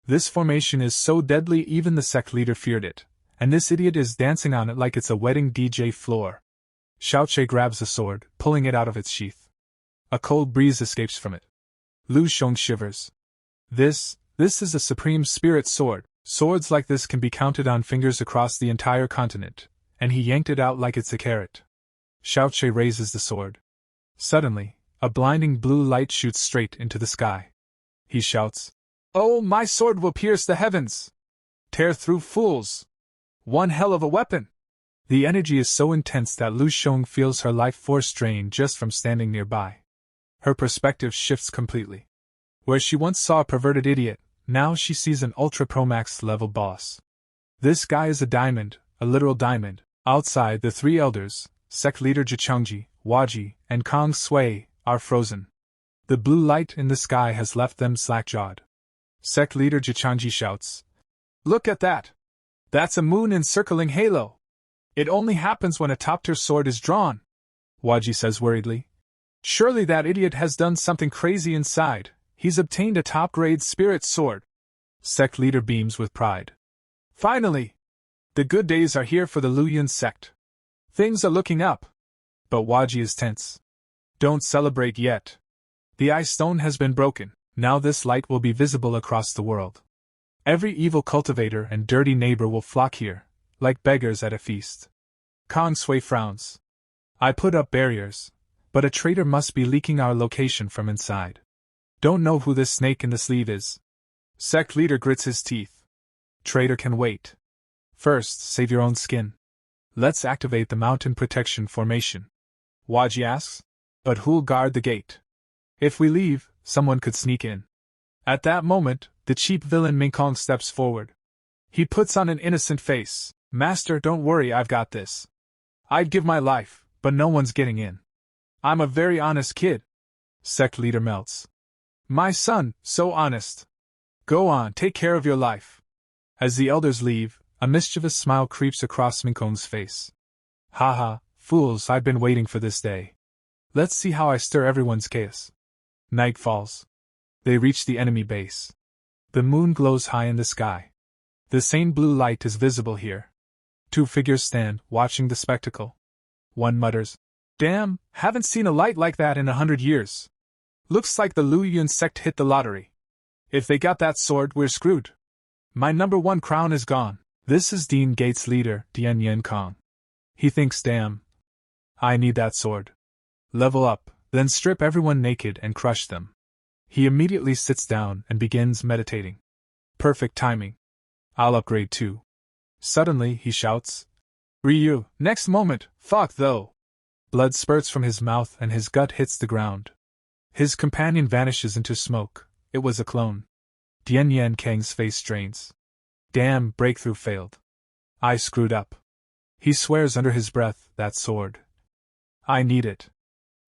This formation is so deadly even the sect leader feared it, and this idiot is dancing on it like it's a wedding DJ floor. Xiao Che grabs the sword, pulling it out of its sheath. A cold breeze escapes from it. Lu Sheng shivers. This is a supreme spirit sword. Swords like this can be counted on fingers across the entire continent, and he yanked it out like it's a carrot. Xiao Che raises the sword. Suddenly, a blinding blue light shoots straight into the sky. He shouts, Oh, my sword will pierce the heavens! Tear through fools! One hell of a weapon! The energy is so intense that Lu Sheng feels her life force drain just from standing nearby. Her perspective shifts completely. Where she once saw a perverted idiot, now she sees an Ultra Pro Max level boss. This guy is a diamond, a literal diamond. Outside, the 3 elders, sect leader Jichengji, Waji, and Kong Sui, are frozen. The blue light in the sky has left them slack-jawed. Sect leader Jichengji shouts, Look at that! That's a moon encircling halo! It only happens when a top-tier sword is drawn. Waji says worriedly. Surely that idiot has done something crazy inside. He's obtained a top-grade spirit sword. Sect leader beams with pride. Finally! The good days are here for the Hehuan Sect. Things are looking up. But Waji is tense. Don't celebrate yet. The ice stone has been broken. Now this light will be visible across the world. Every evil cultivator and dirty neighbor will flock here, like beggars at a feast. Kong Sui frowns. I put up barriers, but a traitor must be leaking our location from inside. Don't know who this snake in the sleeve is. Sect leader grits his teeth. Traitor can wait. First, save your own skin. Let's activate the mountain protection formation. Waji asks. But who'll guard the gate? If we leave, someone could sneak in. At that moment, the cheap villain Mingkong steps forward. He puts on an innocent face. Master, don't worry, I've got this. I'd give my life, but no one's getting in. I'm a very honest kid. Sect leader melts. My son, so honest. Go on, take care of your life. As the elders leave, a mischievous smile creeps across Mingkong's face. Haha, fools, I've been waiting for this day. Let's see how I stir everyone's chaos. Night falls. They reach the enemy base. The moon glows high in the sky. The same blue light is visible here. 2 figures stand, watching the spectacle. One mutters, Damn, haven't seen a light like that in 100 years. Looks like the Hehuan Sect hit the lottery. If they got that sword, we're screwed. My #1 crown is gone. This is Dean Gates' leader, Dian Yen Kong. He thinks, damn. I need that sword. Level up, then strip everyone naked and crush them. He immediately sits down and begins meditating. Perfect timing. I'll upgrade too. Suddenly, he shouts, Ryu, next moment, fuck though. Blood spurts from his mouth and his gut hits the ground. His companion vanishes into smoke. It was a clone. Dian Yen Kang's face strains. Damn, breakthrough failed. I screwed up. He swears under his breath, that sword. I need it.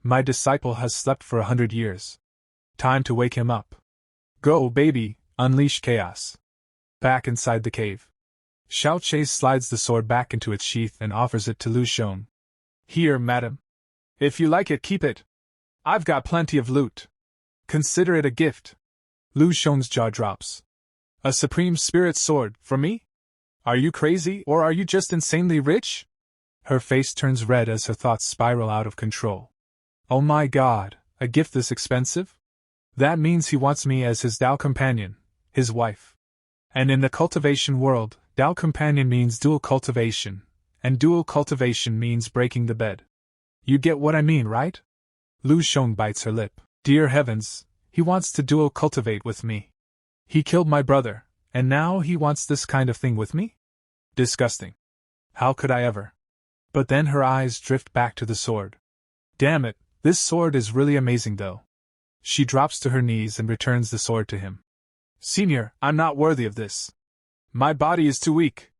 My disciple has slept for 100 years. Time to wake him up. Go, baby, unleash chaos. Back inside the cave. Xiao Che slides the sword back into its sheath and offers it to Lu Sheng. Here, madam. If you like it, keep it. I've got plenty of loot. Consider it a gift. Lu Sheng's jaw drops. A supreme spirit sword, for me? Are you crazy, or are you just insanely rich? Her face turns red as her thoughts spiral out of control. Oh my god, a gift this expensive? That means he wants me as his Dao companion, his wife. And in the cultivation world, Dao companion means dual cultivation, and dual cultivation means breaking the bed. You get what I mean, right? Lu Sheng bites her lip. Dear heavens, he wants to dual cultivate with me. He killed my brother, and now he wants this kind of thing with me? Disgusting. How could I ever? But then her eyes drift back to the sword. Damn it, this sword is really amazing though. She drops to her knees and returns the sword to him. Senior, I'm not worthy of this. My body is too weak.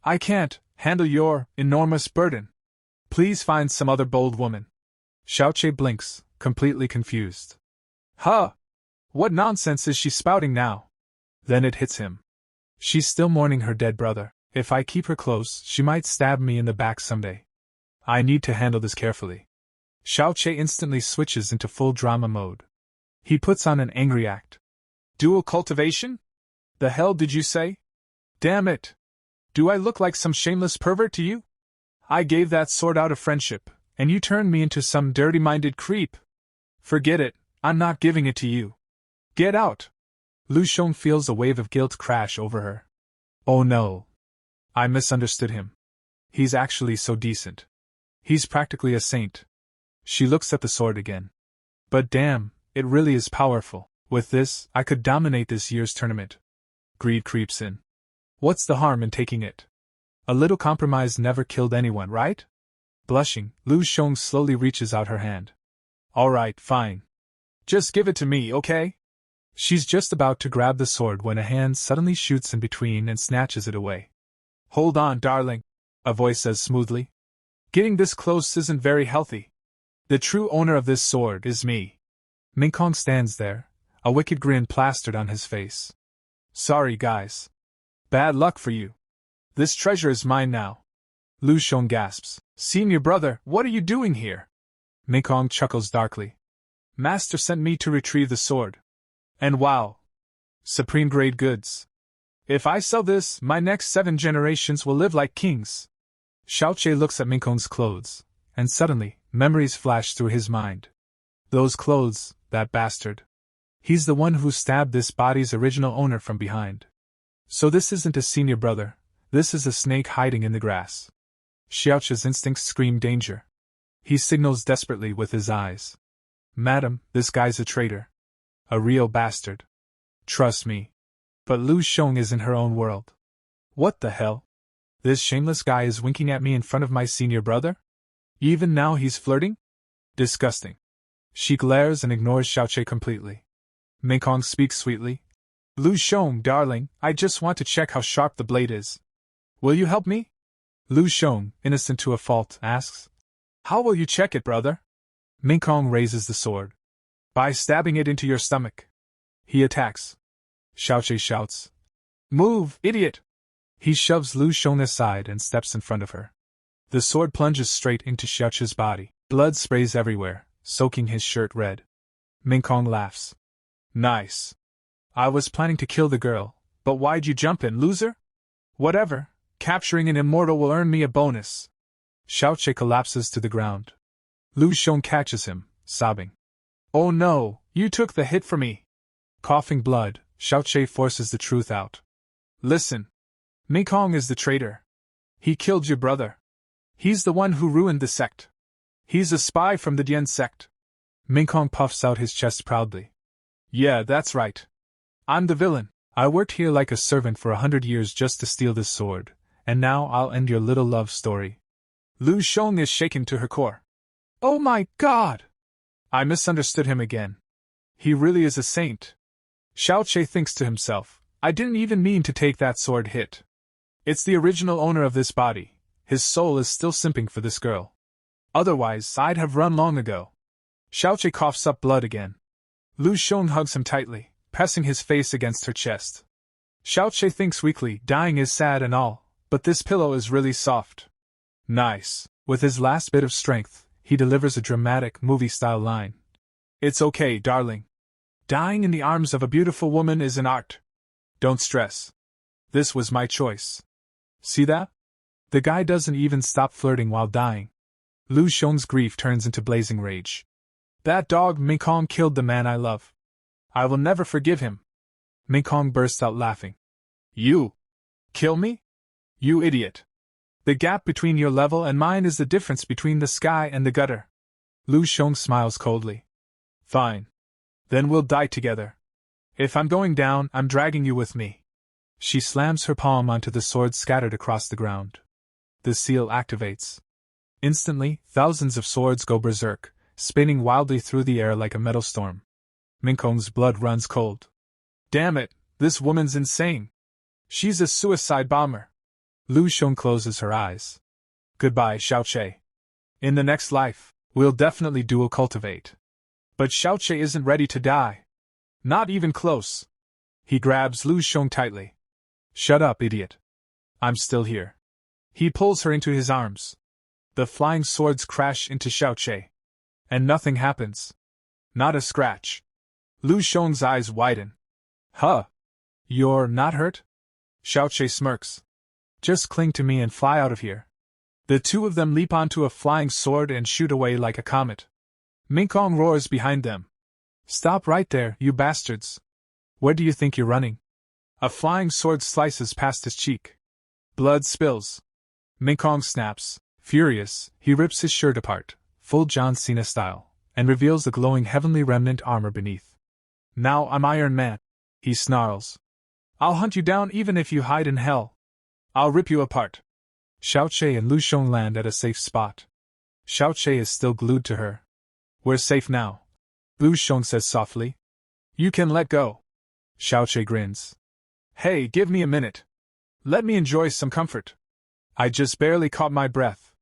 I can't handle your enormous burden. Please find some other bold woman. Xiao Che blinks, completely confused. Huh! What nonsense is she spouting now? Then it hits him. She's still mourning her dead brother. If I keep her close, she might stab me in the back someday. I need to handle this carefully. Xiao Che instantly switches into full drama mode. He puts on an angry act. Dual cultivation? The hell did you say? Damn it! Do I look like some shameless pervert to you? I gave that sword out of friendship, and you turned me into some dirty-minded creep. Forget it, I'm not giving it to you. Get out! Lu Sheng feels a wave of guilt crash over her. Oh no. I misunderstood him. He's actually so decent. He's practically a saint. She looks at the sword again. But damn, it really is powerful. With this, I could dominate this year's tournament. Greed creeps in. What's the harm in taking it? A little compromise never killed anyone, right? Blushing, Lu Sheng slowly reaches out her hand. Alright, fine. Just give it to me, okay? She's just about to grab the sword when a hand suddenly shoots in between and snatches it away. Hold on, darling, a voice says smoothly. Getting this close isn't very healthy. The true owner of this sword is me. Ming Kong stands there, a wicked grin plastered on his face. Sorry, guys. Bad luck for you. This treasure is mine now. Lu Sheng gasps. Senior brother, what are you doing here? Ming Kong chuckles darkly. Master sent me to retrieve the sword. And wow. Supreme grade goods. If I sell this, my next 7 generations will live like kings. Xiao Che looks at Ming Kong's clothes, and suddenly, memories flash through his mind. Those clothes, that bastard. He's the one who stabbed this body's original owner from behind. So this isn't a senior brother, this is a snake hiding in the grass. Xiao Che's instincts scream danger. He signals desperately with his eyes. Madam, this guy's a traitor. A real bastard. Trust me. But Lu Sheng is in her own world. What the hell? This shameless guy is winking at me in front of my senior brother? Even now he's flirting? Disgusting. She glares and ignores Xiao Che completely. Ming Kong speaks sweetly. Lu Sheng, darling, I just want to check how sharp the blade is. Will you help me? Lu Sheng, innocent to a fault, asks. How will you check it, brother? Ming Kong raises the sword. By stabbing it into your stomach. He attacks. Xiao Che shouts. Move, idiot! He shoves Lu Sheng aside and steps in front of her. The sword plunges straight into Xiao Che's body. Blood sprays everywhere, soaking his shirt red. Ming Kong laughs. Nice. I was planning to kill the girl, but why'd you jump in, loser? Whatever, capturing an immortal will earn me a bonus. Xiao Che collapses to the ground. Lu Sheng catches him, sobbing. Oh no, you took the hit for me. Coughing blood, Xiao Che forces the truth out. Listen. Ming Kong is the traitor. He killed your brother. He's the one who ruined the sect. He's a spy from the Dian sect. Ming Kong puffs out his chest proudly. Yeah, that's right. I'm the villain. I worked here like a servant for 100 years just to steal this sword, and now I'll end your little love story. Lu Sheng is shaken to her core. Oh my god! I misunderstood him again. He really is a saint. Xiao Che thinks to himself, I didn't even mean to take that sword hit. It's the original owner of this body. His soul is still simping for this girl. Otherwise, I'd have run long ago. Xiao Che coughs up blood again. Lu Sheng hugs him tightly, pressing his face against her chest. Xiao Che thinks weakly, dying is sad and all, but this pillow is really soft. Nice. With his last bit of strength, he delivers a dramatic, movie-style line. It's okay, darling. Dying in the arms of a beautiful woman is an art. Don't stress. This was my choice. See that? The guy doesn't even stop flirting while dying. Lu Sheng's grief turns into blazing rage. That dog Ming Kong killed the man I love. I will never forgive him. Ming Kong bursts out laughing. You? Kill me? You idiot. The gap between your level and mine is the difference between the sky and the gutter. Lu Sheng smiles coldly. Fine. Then we'll die together. If I'm going down, I'm dragging you with me. She slams her palm onto the swords scattered across the ground. The seal activates. Instantly, thousands of swords go berserk, spinning wildly through the air like a metal storm. Minkong's blood runs cold. Damn it, this woman's insane. She's a suicide bomber. Lu Sheng closes her eyes. Goodbye, Xiao Che. In the next life, we'll definitely dual cultivate. But Xiao Che isn't ready to die. Not even close. He grabs Lu Sheng tightly. Shut up, idiot. I'm still here. He pulls her into his arms. The flying swords crash into Xiao Che. And nothing happens. Not a scratch. Lu Sheng's eyes widen. Huh? You're not hurt? Xiao Che smirks. Just cling to me and fly out of here. The two of them leap onto a flying sword and shoot away like a comet. Minkong roars behind them. Stop right there, you bastards. Where do you think you're running? A flying sword slices past his cheek. Blood spills. Minkong snaps. Furious, he rips his shirt apart, full John Cena style, and reveals the glowing heavenly remnant armor beneath. Now I'm Iron Man, he snarls. I'll hunt you down even if you hide in hell. I'll rip you apart. Xiao Che and Lu Sheng land at a safe spot. Xiao Che is still glued to her. We're safe now, Lu Sheng says softly. You can let go. Xiao Che grins. Hey, give me a minute. Let me enjoy some comfort. I just barely caught my breath.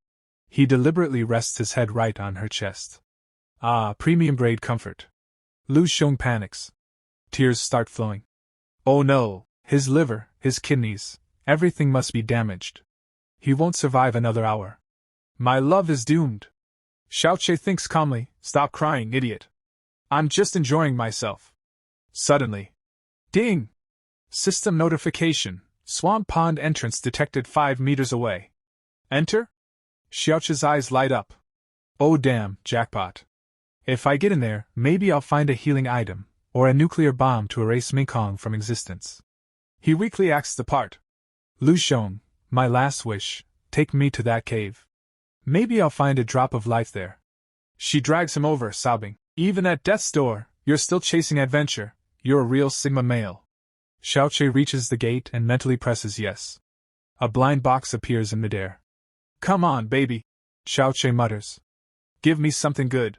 He deliberately rests his head right on her chest. Ah, premium grade comfort. Lu Sheng panics. Tears start flowing. Oh no, his liver, his kidneys, everything must be damaged. He won't survive another hour. My love is doomed. Xiao Che thinks calmly, stop crying, idiot. I'm just enjoying myself. Suddenly. Ding! System notification. Swamp pond entrance detected 5 meters away. Enter? Xiao Che's eyes light up. Oh damn, jackpot. If I get in there, maybe I'll find a healing item, or a nuclear bomb to erase Minkong from existence. He weakly acts the part. Lu Sheng, my last wish, take me to that cave. Maybe I'll find a drop of life there. She drags him over, sobbing. Even at death's door, you're still chasing adventure. You're a real Sigma male. Xiao Che reaches the gate and mentally presses yes. A blind box appears in midair. Come on, baby, Xiao Che mutters. Give me something good.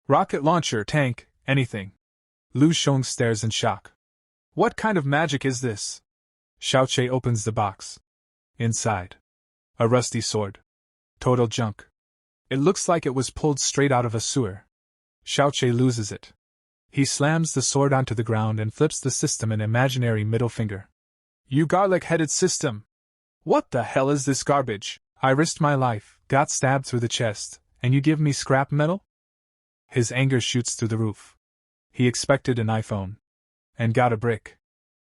Rocket launcher, tank, anything. Lu Sheng stares in shock. What kind of magic is this? Xiao Che opens the box. Inside. A rusty sword. Total junk. It looks like it was pulled straight out of a sewer. Xiao Che loses it. He slams the sword onto the ground and flips the system an imaginary middle finger. You garlic-headed system! What the hell is this garbage? I risked my life, got stabbed through the chest, and you give me scrap metal? His anger shoots through the roof. He expected an iPhone. And got a brick.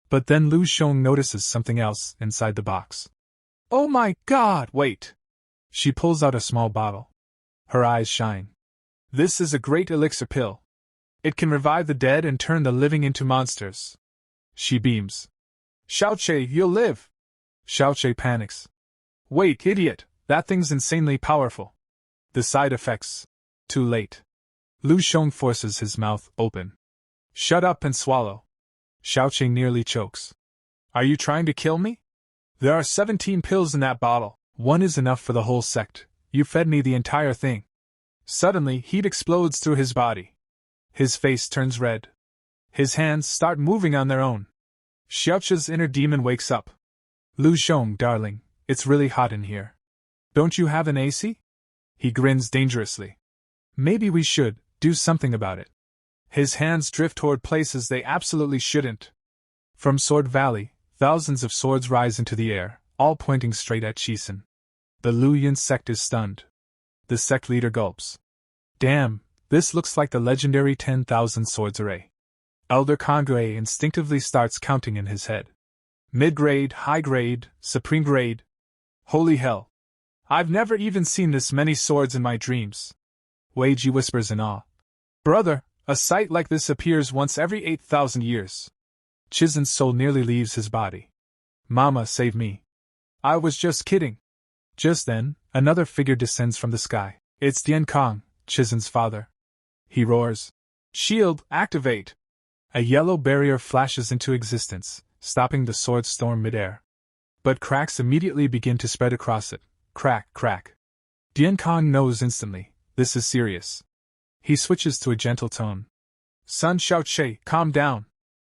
But then Lu Sheng notices something else inside the box. Oh my god, wait! She pulls out a small bottle. Her eyes shine. This is a great elixir pill. It can revive the dead and turn the living into monsters. She beams. Xiao Che, you'll live! Xiao Che panics. Wait, idiot, that thing's insanely powerful. The side effects. Too late. Lu Sheng forces his mouth open. Shut up and swallow. Xiao Che nearly chokes. Are you trying to kill me? There are 17 pills in that bottle. One is enough for the whole sect. You fed me the entire thing. Suddenly, heat explodes through his body. His face turns red. His hands start moving on their own. Xiao Che's inner demon wakes up. Lu Sheng, darling, it's really hot in here. Don't you have an AC? He grins dangerously. Maybe we should do something about it. His hands drift toward places they absolutely shouldn't. From Sword Valley, thousands of swords rise into the air, all pointing straight at Qisen. The Hehuan Sect is stunned. The sect leader gulps. Damn, this looks like the legendary 10,000 swords array. Elder Kongui instinctively starts counting in his head. Mid-grade, high-grade, supreme grade. Holy hell. I've never even seen this many swords in my dreams. Wei Ji whispers in awe. Brother, a sight like this appears once every 8,000 years. Qisen's soul nearly leaves his body. Mama, save me. I was just kidding. Just then, another figure descends from the sky. It's Dian Kong, Qisen's father. He roars. Shield, activate! A yellow barrier flashes into existence, stopping the sword storm midair. But cracks immediately begin to spread across it. Crack, crack. Dian Kong knows instantly, this is serious. He switches to a gentle tone. Son Xiao Che, calm down.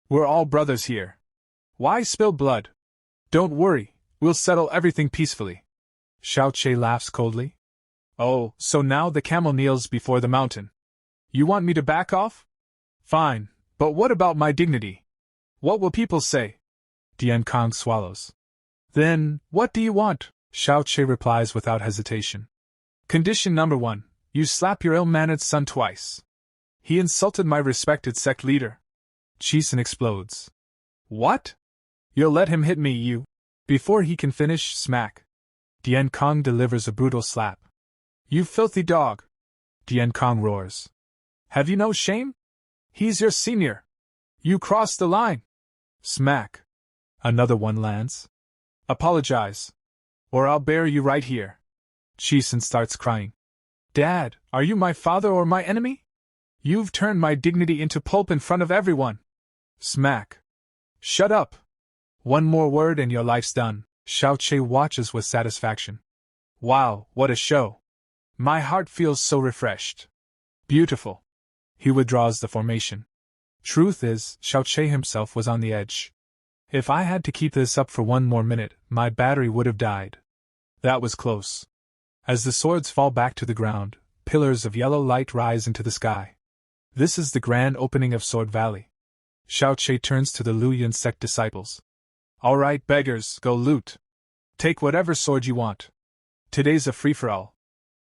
We're all brothers here. Why spill blood? Don't worry, we'll settle everything peacefully. Xiao Che laughs coldly. Oh, so now the camel kneels before the mountain. You want me to back off? Fine, but what about my dignity? What will people say? Dian Kong swallows. Then, what do you want? Xiao Che replies without hesitation. Condition number 1, you slap your ill-mannered son twice. He insulted my respected sect leader. Qisen explodes. What? You'll let him hit me, you? Before he can finish, smack. Dian Kong delivers a brutal slap. You filthy dog! Dian Kong roars. Have you no shame? He's your senior. You crossed the line. Smack. Another one lands. Apologize. Or I'll bury you right here. Qisen starts crying. Dad, are you my father or my enemy? You've turned my dignity into pulp in front of everyone. Smack. Shut up. One more word and your life's done. Xiao Che watches with satisfaction. Wow, what a show. My heart feels so refreshed. Beautiful. He withdraws the formation. Truth is, Xiao Che himself was on the edge. If I had to keep this up for one more minute, my battery would have died. That was close. As the swords fall back to the ground, pillars of yellow light rise into the sky. This is the grand opening of Sword Valley. Xiao Che turns to the Hehuan Sect disciples. All right, beggars, go loot. Take whatever sword you want. Today's a free-for-all.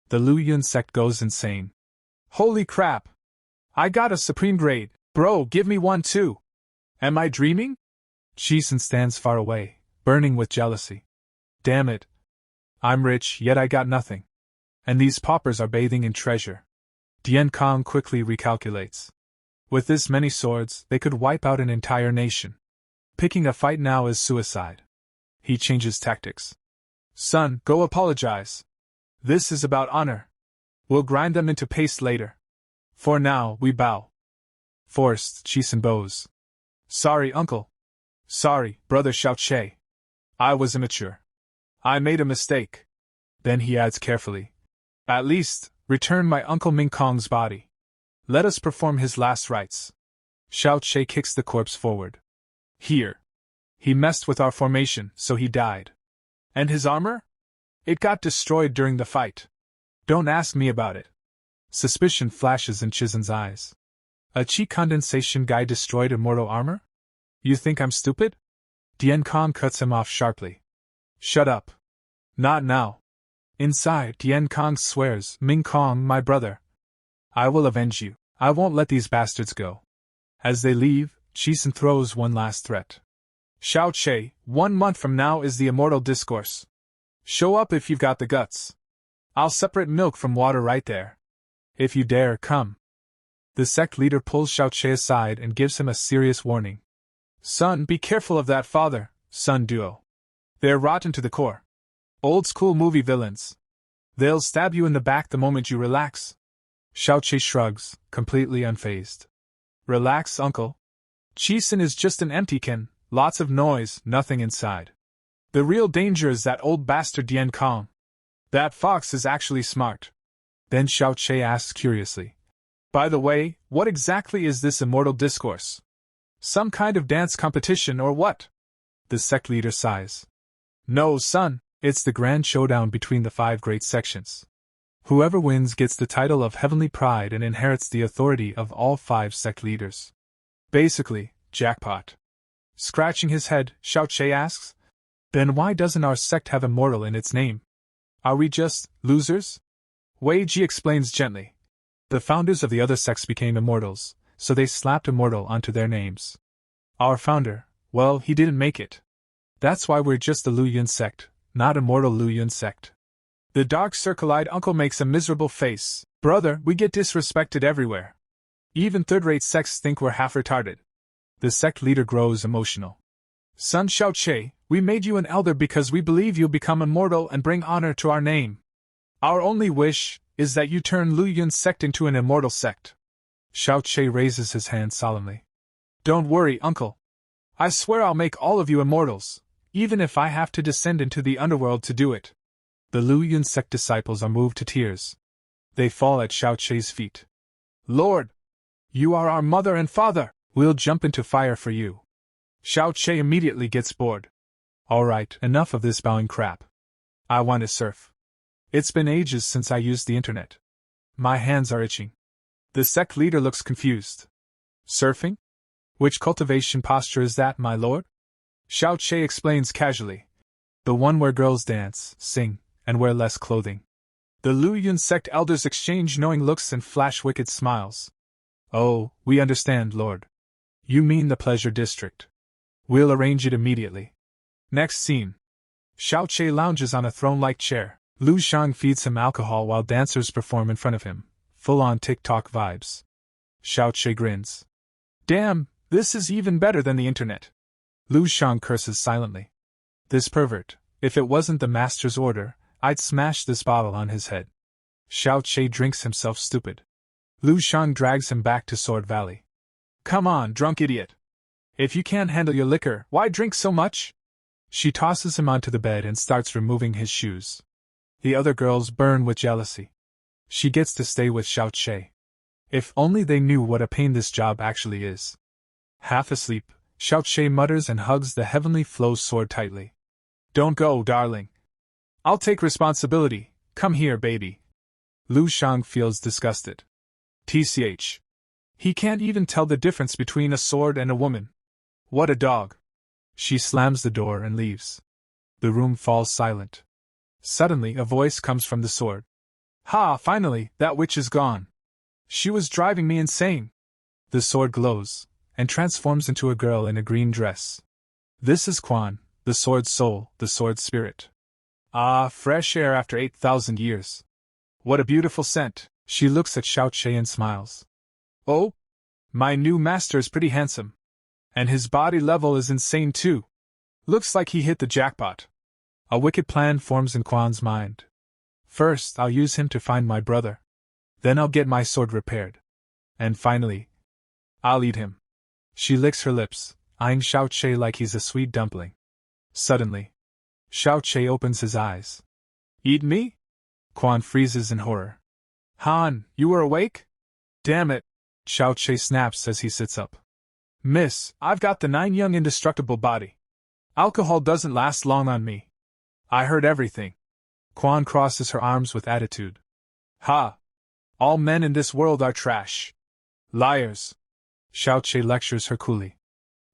The Hehuan Sect goes insane. Holy crap! I got a supreme grade. Bro, give me one too. Am I dreaming? Qisen stands far away, burning with jealousy. Damn it. I'm rich, yet I got nothing. And these paupers are bathing in treasure. Dian Kong quickly recalculates. With this many swords, they could wipe out an entire nation. Picking a fight now is suicide. He changes tactics. Son, go apologize. This is about honor. We'll grind them into paste later. For now, we bow. Forced, Qisen bows. Sorry, uncle. Sorry, brother Xiao Che. I was immature. I made a mistake. Then he adds carefully. At least, return my uncle Ming Kong's body. Let us perform his last rites. Xiao Che kicks the corpse forward. Here. He messed with our formation, so he died. And his armor? It got destroyed during the fight. Don't ask me about it. Suspicion flashes in Qisen's eyes. A chi condensation guy destroyed immortal armor? You think I'm stupid? Dian Kong cuts him off sharply. Shut up. Not now. Inside, Dian Kong swears, Ming Kong, my brother. I will avenge you. I won't let these bastards go. As they leave, Qisen throws one last threat. Xiao Che, 1 month from now is the immortal discourse. Show up if you've got the guts. I'll separate milk from water right there. If you dare, come. The sect leader pulls Xiao Che aside and gives him a serious warning. Son, be careful of that father-son duo. They're rotten to the core. Old-school movie villains. They'll stab you in the back the moment you relax. Xiao Che shrugs, completely unfazed. Relax, uncle. Qisen is just an empty can, lots of noise, nothing inside. The real danger is that old bastard Dian Kong. That fox is actually smart. Then Xiao Che asks curiously. By the way, what exactly is this immortal discourse? Some kind of dance competition or what? The sect leader sighs. No, son, it's the grand showdown between the 5 great sections. Whoever wins gets the title of Heavenly Pride and inherits the authority of all 5 sect leaders. Basically, jackpot. Scratching his head, Xiao Che asks, then why doesn't our sect have immortal in its name? Are we just losers? Wei Ji explains gently. The founders of the other sects became immortals, so they slapped immortal onto their names. Our founder, well, he didn't make it. That's why we're just the Hehuan Sect, not immortal Hehuan Sect. The dark circle-eyed uncle makes a miserable face. Brother, we get disrespected everywhere. Even third-rate sects think we're half retarded. The sect leader grows emotional. Son Xiao Che, we made you an elder because we believe you'll become immortal and bring honor to our name. Our only wish is that you turn Hehuan Sect into an immortal sect. Xiao Che raises his hand solemnly. Don't worry, uncle. I swear I'll make all of you immortals, even if I have to descend into the underworld to do it. The Hehuan Sect disciples are moved to tears. They fall at Xiao Che's feet. Lord! You are our mother and father! We'll jump into fire for you. Xiao Che immediately gets bored. Alright, enough of this bowing crap. I want to surf. It's been ages since I used the internet. My hands are itching. The sect leader looks confused. Surfing? Which cultivation posture is that, my lord? Xiao Che explains casually. The one where girls dance, sing, and wear less clothing. The Hehuan Sect elders exchange knowing looks and flash wicked smiles. Oh, we understand, lord. You mean the pleasure district. We'll arrange it immediately. Next scene. Xiao Che lounges on a throne-like chair. Lu Shang feeds him alcohol while dancers perform in front of him. Full-on TikTok vibes. Xiao Che grins. Damn, this is even better than the internet. Lu Shang curses silently. This pervert, if it wasn't the master's order, I'd smash this bottle on his head. Xiao Che drinks himself stupid. Lu Shang drags him back to Sword Valley. Come on, drunk idiot. If you can't handle your liquor, why drink so much? She tosses him onto the bed and starts removing his shoes. The other girls burn with jealousy. She gets to stay with Xiao Che. If only they knew what a pain this job actually is. Half asleep, Xiao Che mutters and hugs the heavenly flow sword tightly. Don't go, darling. I'll take responsibility. Come here, baby. Lu Shang feels disgusted. TCH. He can't even tell the difference between a sword and a woman. What a dog. She slams the door and leaves. The room falls silent. Suddenly, a voice comes from the sword. Ha, finally, that witch is gone. She was driving me insane. The sword glows, and transforms into a girl in a green dress. This is Quan, the sword's soul, the sword's spirit. Ah, fresh air after 8,000 years. What a beautiful scent. She looks at Xiao Che and smiles. Oh? My new master's pretty handsome. And his body level is insane too. Looks like he hit the jackpot. A wicked plan forms in Quan's mind. First, I'll use him to find my brother. Then I'll get my sword repaired. And finally, I'll eat him. She licks her lips, eyeing Xiao Che like he's a sweet dumpling. Suddenly, Xiao Che opens his eyes. Eat me? Quan freezes in horror. Han, you were awake? Damn it! Xiao Che snaps as he sits up. Miss, I've got the 9 young indestructible body. Alcohol doesn't last long on me. I heard everything. Quan crosses her arms with attitude. Ha! All men in this world are trash. Liars. Xiao Che lectures her coolly.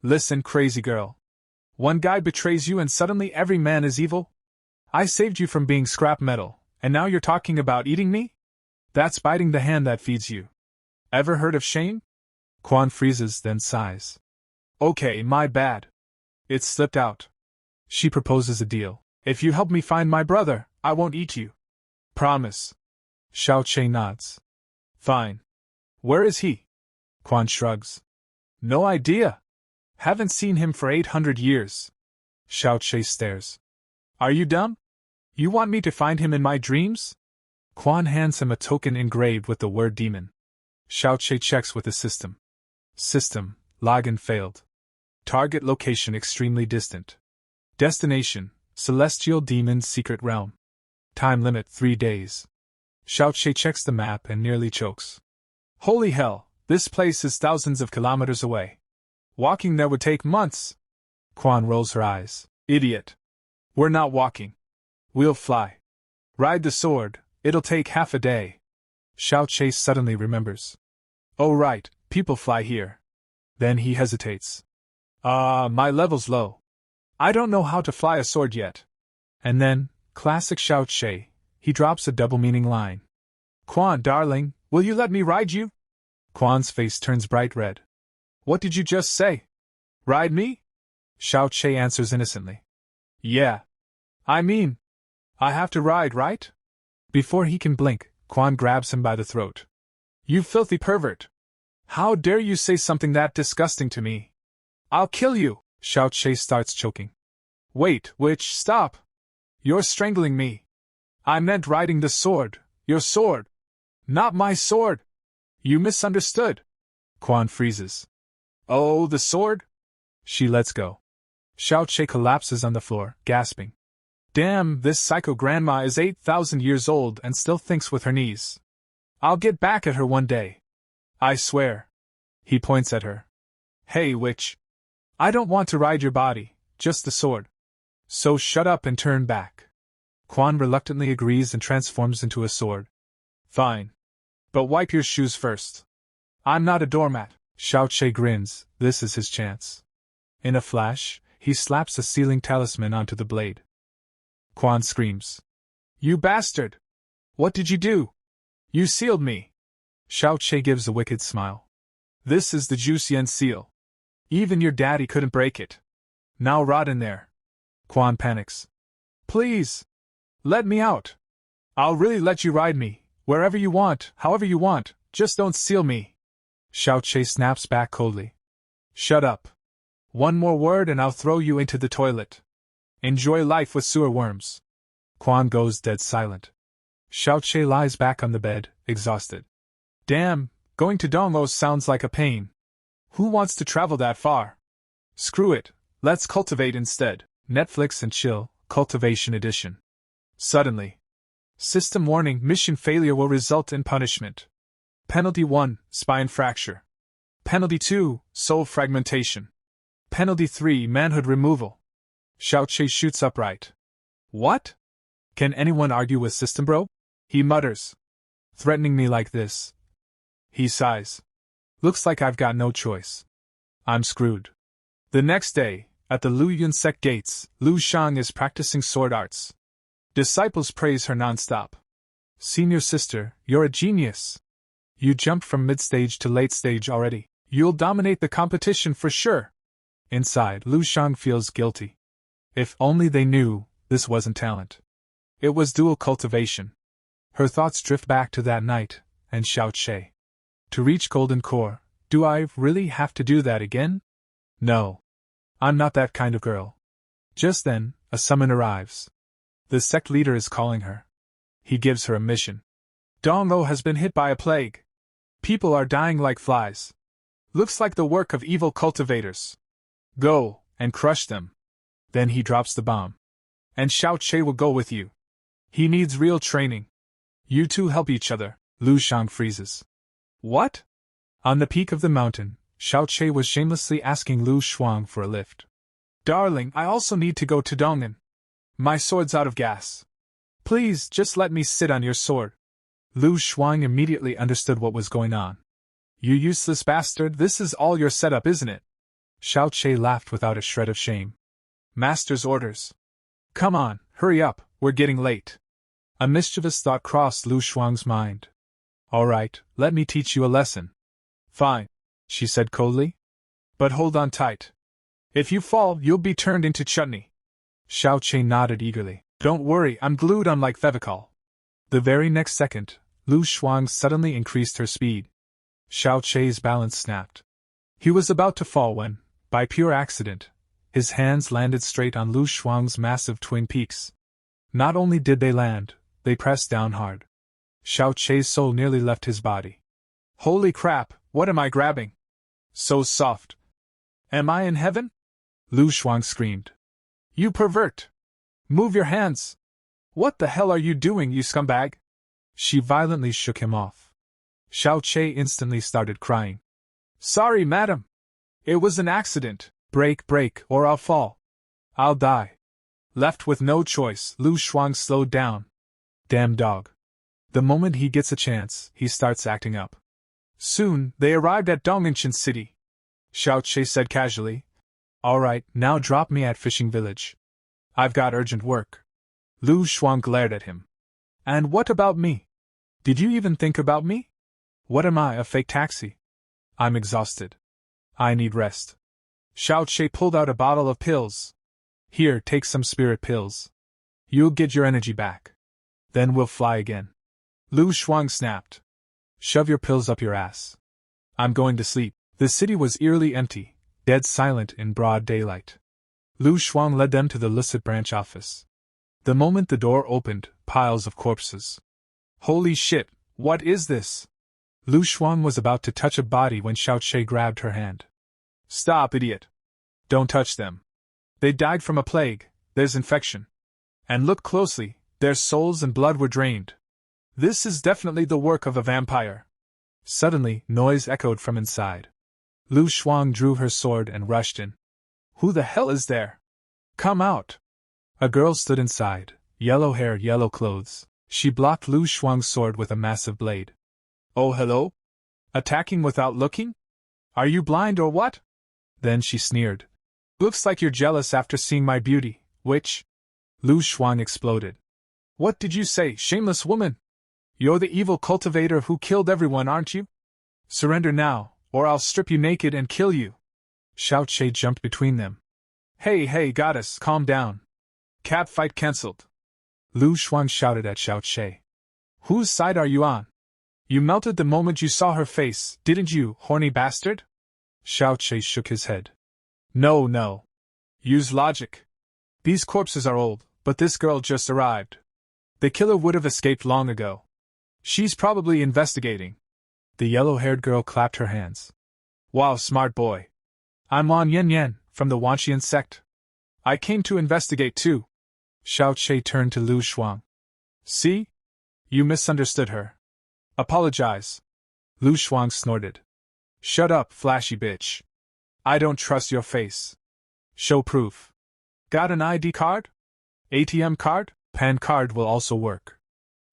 Listen, crazy girl. One guy betrays you and suddenly every man is evil? I saved you from being scrap metal, and now you're talking about eating me? That's biting the hand that feeds you. Ever heard of shame? Quan freezes, then sighs. Okay, my bad. It slipped out. She proposes a deal. If you help me find my brother, I won't eat you. Promise. Xiao Che nods. Fine. Where is he? Quan shrugs. No idea. Haven't seen him for 800 years. Xiao Che stares. Are you dumb? You want me to find him in my dreams? Quan hands him a token engraved with the word demon. Xiao Che checks with the system. System, login failed. Target location extremely distant. Destination, Celestial Demon's Secret Realm. Time limit 3 days. Xiao Che checks the map and nearly chokes. Holy hell, this place is thousands of kilometers away. Walking there would take months. Quan rolls her eyes. Idiot. We're not walking. We'll fly. Ride the sword, it'll take half a day. Xiao Che suddenly remembers. Oh right, people fly here. Then he hesitates. My level's low. I don't know how to fly a sword yet. And then, classic Xiao Che, he drops a double-meaning line. Quan, darling, will you let me ride you? Quan's face turns bright red. What did you just say? Ride me? Xiao Che answers innocently. Yeah. I mean, I have to ride, right? Before he can blink, Quan grabs him by the throat. You filthy pervert! How dare you say something that disgusting to me? I'll kill you! Xiao Che starts choking. Wait, witch, stop! You're strangling me. I meant riding the sword, your sword. Not my sword! You misunderstood. Quan freezes. Oh, the sword? She lets go. Xiao Che collapses on the floor, gasping. Damn, this psycho grandma is 8,000 years old and still thinks with her knees. I'll get back at her one day. I swear. He points at her. Hey, witch. I don't want to ride your body, just the sword. So shut up and turn back. Quan reluctantly agrees and transforms into a sword. Fine. But wipe your shoes first. I'm not a doormat. Xiao Che grins, this is his chance. In a flash, he slaps a sealing talisman onto the blade. Quan screams. You bastard! What did you do? You sealed me! Xiao Che gives a wicked smile. This is the Juxian seal. Even your daddy couldn't break it. Now rot in there. Quan panics. Please! Let me out! I'll really let you ride me, wherever you want, however you want, just don't seal me. Xiao Che snaps back coldly. Shut up. One more word and I'll throw you into the toilet. Enjoy life with sewer worms. Quan goes dead silent. Xiao Che lies back on the bed, exhausted. Damn, going to Dongo sounds like a pain. Who wants to travel that far? Screw it, let's cultivate instead. Netflix and chill, Cultivation Edition. Suddenly. System warning, mission failure will result in punishment. Penalty 1, spine fracture. Penalty 2, soul fragmentation. Penalty 3, manhood removal. Xiao Che shoots upright. What? Can anyone argue with System Bro? He mutters. Threatening me like this. He sighs. Looks like I've got no choice. I'm screwed. The next day, at the Hehuan Sect gates, Lu Shang is practicing sword arts. Disciples praise her non-stop. Senior sister, you're a genius. You jumped from mid-stage to late stage already. You'll dominate the competition for sure. Inside, Lu Shang feels guilty. If only they knew, this wasn't talent. It was dual cultivation. Her thoughts drift back to that night, and Xiao Che. To reach Golden Core, do I really have to do that again? No. I'm not that kind of girl. Just then, a summon arrives. The sect leader is calling her. He gives her a mission. Dongo has been hit by a plague. People are dying like flies. Looks like the work of evil cultivators. Go, and crush them. Then he drops the bomb. And Xiao Che will go with you. He needs real training. You two help each other. Lu Shang freezes. What? On the peak of the mountain, Xiao Che was shamelessly asking Lu Shuang for a lift. Darling, I also need to go to Dongan. My sword's out of gas. Please, just let me sit on your sword. Lu Shuang immediately understood what was going on. You useless bastard, this is all your setup, isn't it? Xiao Che laughed without a shred of shame. Master's orders. Come on, hurry up, we're getting late. A mischievous thought crossed Lu Shuang's mind. All right, let me teach you a lesson. Fine, she said coldly. But hold on tight. If you fall, you'll be turned into chutney. Xiao Che nodded eagerly. Don't worry, I'm glued on like Fevicol. The very next second, Lu Shuang suddenly increased her speed. Xiao Che's balance snapped. He was about to fall when, by pure accident, his hands landed straight on Lu Shuang's massive twin peaks. Not only did they land, they pressed down hard. Xiao Che's soul nearly left his body. Holy crap, what am I grabbing? So soft. Am I in heaven? Lu Shuang screamed. You pervert! Move your hands! What the hell are you doing, you scumbag? She violently shook him off. Xiao Che instantly started crying. Sorry, madam. It was an accident. Break, or I'll fall. I'll die. Left with no choice, Lu Shuang slowed down. Damn dog. The moment he gets a chance, he starts acting up. Soon, they arrived at Dongenshin City. Xiao Che said casually. Alright, now drop me at Fishing Village. I've got urgent work. Lu Shuang glared at him. And what about me? Did you even think about me? What am I, a fake taxi? I'm exhausted. I need rest. Xiao Che pulled out a bottle of pills. Here, take some spirit pills. You'll get your energy back. Then we'll fly again. Lu Shuang snapped. Shove your pills up your ass. I'm going to sleep. The city was eerily empty, dead silent in broad daylight. Lu Shuang led them to the Lucid branch office. The moment the door opened, piles of corpses. Holy shit, what is this? Lu Shuang was about to touch a body when Xiao Che grabbed her hand. Stop, idiot. Don't touch them. They died from a plague, there's infection. And look closely, their souls and blood were drained. This is definitely the work of a vampire. Suddenly, noise echoed from inside. Lu Shuang drew her sword and rushed in. Who the hell is there? Come out! A girl stood inside, yellow hair, yellow clothes. She blocked Lu Shuang's sword with a massive blade. Oh, hello? Attacking without looking? Are you blind or what? Then she sneered. Looks like you're jealous after seeing my beauty, witch. Lu Shuang exploded. What did you say, shameless woman? You're the evil cultivator who killed everyone, aren't you? Surrender now, or I'll strip you naked and kill you. Xiao Che jumped between them. Hey, goddess, calm down. Cat fight cancelled. Lu Shuang shouted at Xiao Che. Whose side are you on? You melted the moment you saw her face, didn't you, horny bastard? Xiao Che shook his head. No. Use logic. These corpses are old, but this girl just arrived. The killer would have escaped long ago. She's probably investigating. The yellow-haired girl clapped her hands. Wow, smart boy. I'm Wan Yan, from the Hehuan Sect. I came to investigate too. Xiao Che turned to Lu Shuang. See? You misunderstood her. Apologize. Lu Shuang snorted. Shut up, flashy bitch. I don't trust your face. Show proof. Got an ID card? ATM card? PAN card will also work.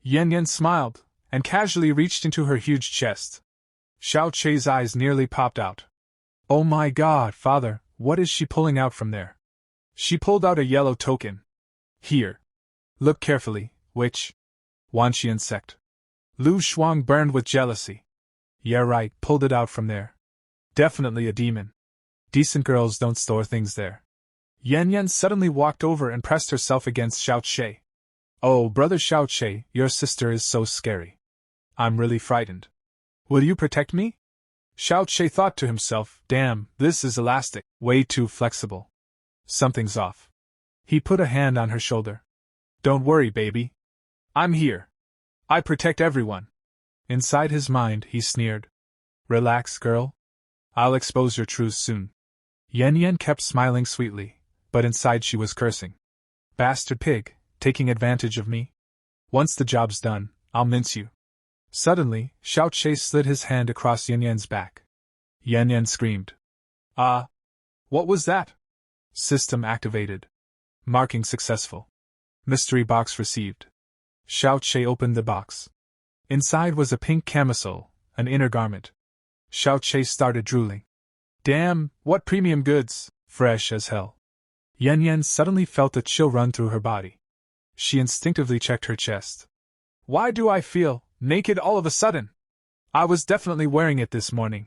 Yan smiled, and casually reached into her huge chest. Xiao Che's eyes nearly popped out. Oh my god, father, what is she pulling out from there? She pulled out a yellow token. Here. Look carefully, witch. Hehuan Sect. Lu Shuang burned with jealousy. Yeah right, pulled it out from there. Definitely a demon. Decent girls don't store things there. Yan suddenly walked over and pressed herself against Xiao Che. Oh, brother Xiao Che, your sister is so scary. I'm really frightened. Will you protect me? Xiao Che thought to himself, damn, this is elastic, way too flexible. Something's off. He put a hand on her shoulder. Don't worry, baby. I'm here. I protect everyone. Inside his mind, he sneered. Relax, girl. I'll expose your truth soon. Yan kept smiling sweetly, but inside she was cursing. Bastard pig, taking advantage of me. Once the job's done, I'll mince you. Suddenly, Xiao Che slid his hand across Yan's back. Yan screamed. Ah! What was that? System activated. Marking successful. Mystery box received. Xiao Che opened the box. Inside was a pink camisole, an inner garment. Xiao Che started drooling. Damn, what premium goods, fresh as hell. Yan suddenly felt a chill run through her body. She instinctively checked her chest. Why do I feel naked all of a sudden? I was definitely wearing it this morning.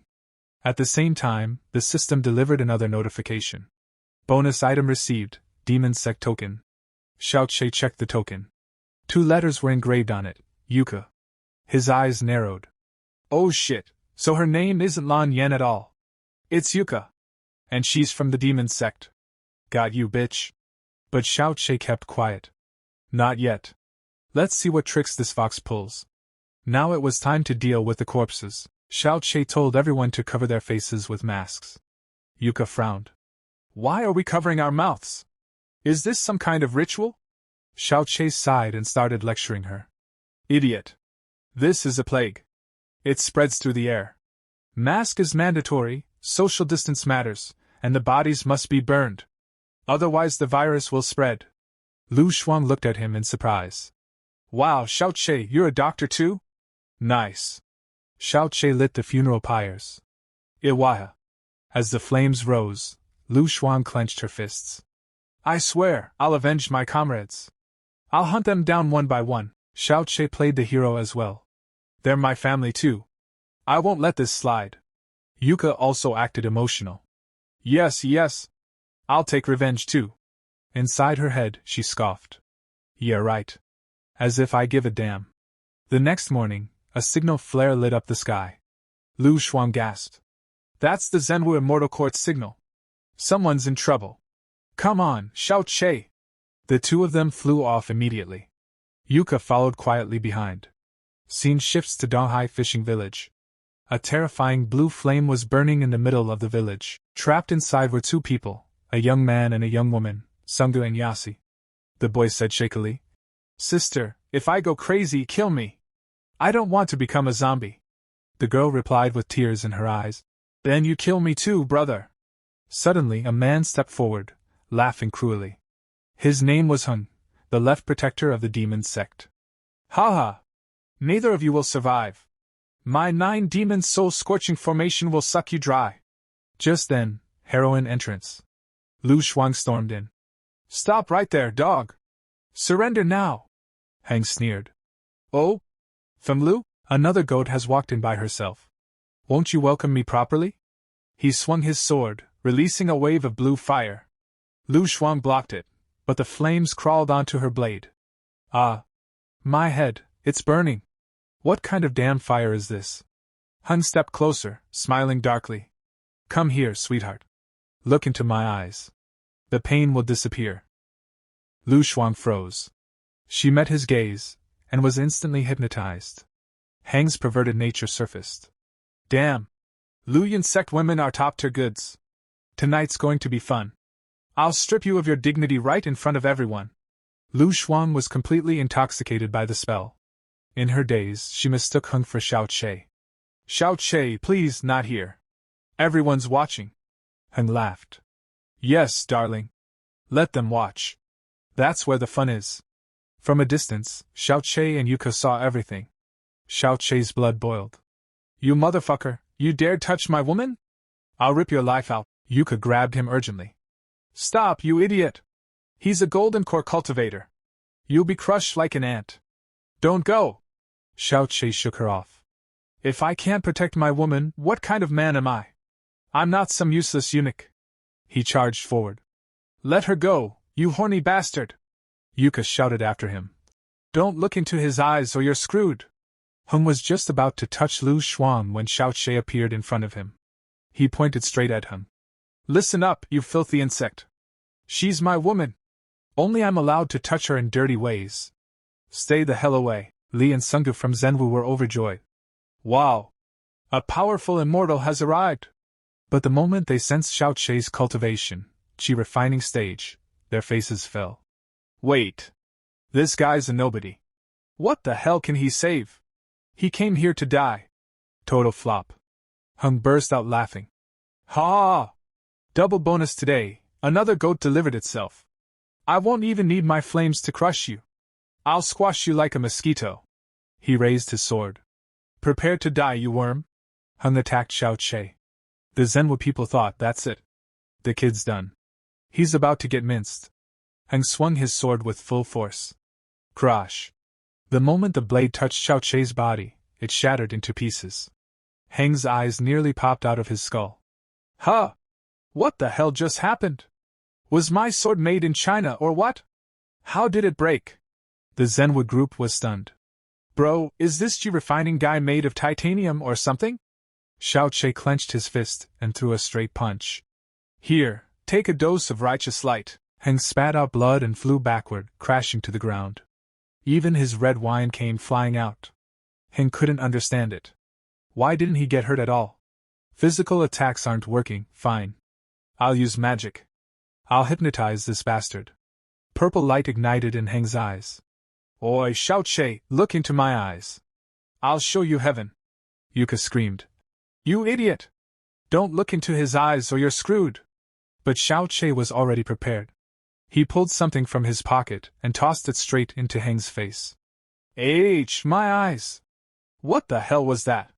At the same time, the system delivered another notification. Bonus item received, Demon Sect token. Xiao Che checked the token. 2 letters were engraved on it, Yuka. His eyes narrowed. Oh shit, so her name isn't Lan Yan at all. It's Yuka. And she's from the Demon Sect. Got you, bitch. But Xiao Che kept quiet. Not yet. Let's see what tricks this fox pulls. Now it was time to deal with the corpses. Xiao Che told everyone to cover their faces with masks. Yuka frowned. Why are we covering our mouths? Is this some kind of ritual? Xiao Che sighed and started lecturing her. Idiot. This is a plague. It spreads through the air. Mask is mandatory, social distance matters, and the bodies must be burned. Otherwise the virus will spread. Lu Shuang looked at him in surprise. Wow, Xiao Che, you're a doctor too? Nice. Xiao Che lit the funeral pyres. Iwaha. As the flames rose, Lu Shuang clenched her fists. I swear, I'll avenge my comrades. I'll hunt them down one by one. Xiao Che played the hero as well. They're my family too. I won't let this slide. Yuka also acted emotional. Yes. I'll take revenge too. Inside her head, she scoffed. Yeah, right. As if I give a damn. The next morning, a signal flare lit up the sky. Lu Shuang gasped. That's the Zhenwu Immortal Court signal. Someone's in trouble. Come on, Xiao Che. The 2 of them flew off immediately. Yuka followed quietly behind. Scene shifts to Donghai Fishing Village. A terrifying blue flame was burning in the middle of the village. Trapped inside were two people, a young man and a young woman, Sungdu and Yasi. The boy said shakily, "Sister, if I go crazy, kill me. I don't want to become a zombie." The girl replied with tears in her eyes, "Then you kill me too, brother." Suddenly a man stepped forward, laughing cruelly. His name was Hung, the left protector of the demon sect. "Ha ha! Neither of you will survive. My 9 demon soul-scorching formation will suck you dry." Just then, heroine entrance. Lu Shuang stormed in. "Stop right there, dog! Surrender now!" Hang sneered. "Oh? From Lu? Another goat has walked in by herself. Won't you welcome me properly?" He swung his sword, releasing a wave of blue fire. Lu Shuang blocked it, but the flames crawled onto her blade. "Ah! My head, it's burning! What kind of damn fire is this?" Hun stepped closer, smiling darkly. "Come here, sweetheart. Look into my eyes. The pain will disappear." Lu Shuang froze. She met his gaze, and was instantly hypnotized. Hang's perverted nature surfaced. "Damn! Luyan sect women are top-tier goods. Tonight's going to be fun. I'll strip you of your dignity right in front of everyone." Lu Shuang was completely intoxicated by the spell. In her daze, she mistook Hung for Xiao Che. "Xiao Che, please, not here. Everyone's watching." Hung laughed. "Yes, darling. Let them watch. That's where the fun is." From a distance, Xiao Che and Yuka saw everything. Xiao Che's blood boiled. "You motherfucker, you dared touch my woman? I'll rip your life out." Yuka grabbed him urgently. "Stop, you idiot! He's a golden core cultivator. You'll be crushed like an ant. Don't go!" Xiao Che shook her off. "If I can't protect my woman, what kind of man am I? I'm not some useless eunuch." He charged forward. "Let her go, you horny bastard!" Yuka shouted after him. "Don't look into his eyes or you're screwed." Hung was just about to touch Lu Shuang when Xiao Che appeared in front of him. He pointed straight at Hung. "Listen up, you filthy insect. She's my woman. Only I'm allowed to touch her in dirty ways. Stay the hell away." Li and Sunggu from Zenwu were overjoyed. "Wow! A powerful immortal has arrived!" But the moment they sensed Xiao Che's cultivation, chi refining stage, their faces fell. "Wait! This guy's a nobody. What the hell can he save? He came here to die." Total flop. Hung burst out laughing. "Ha! Double bonus today, another goat delivered itself. I won't even need my flames to crush you. I'll squash you like a mosquito." He raised his sword. "Prepare to die, you worm." Hung attacked Xiao Che. The Zenwu people thought, that's it. The kid's done. He's about to get minced. Hung swung his sword with full force. Crash! The moment the blade touched Xiao Che's body, it shattered into pieces. Hang's eyes nearly popped out of his skull. "Huh! What the hell just happened? Was my sword made in China or what? How did it break?" The Zenwu group was stunned. "Bro, is this G-refining guy made of titanium or something?" Xiao Che clenched his fist and threw a straight punch. "Here, take a dose of righteous light." Heng spat out blood and flew backward, crashing to the ground. Even his red wine came flying out. Heng couldn't understand it. Why didn't he get hurt at all? Physical attacks aren't working, fine. I'll use magic. I'll hypnotize this bastard. Purple light ignited in Heng's eyes. "Oi, Xiao Che, look into my eyes. I'll show you heaven." Yuka screamed. "You idiot! Don't look into his eyes or you're screwed." But Xiao Che was already prepared. He pulled something from his pocket and tossed it straight into Heng's face. My eyes! What the hell was that?"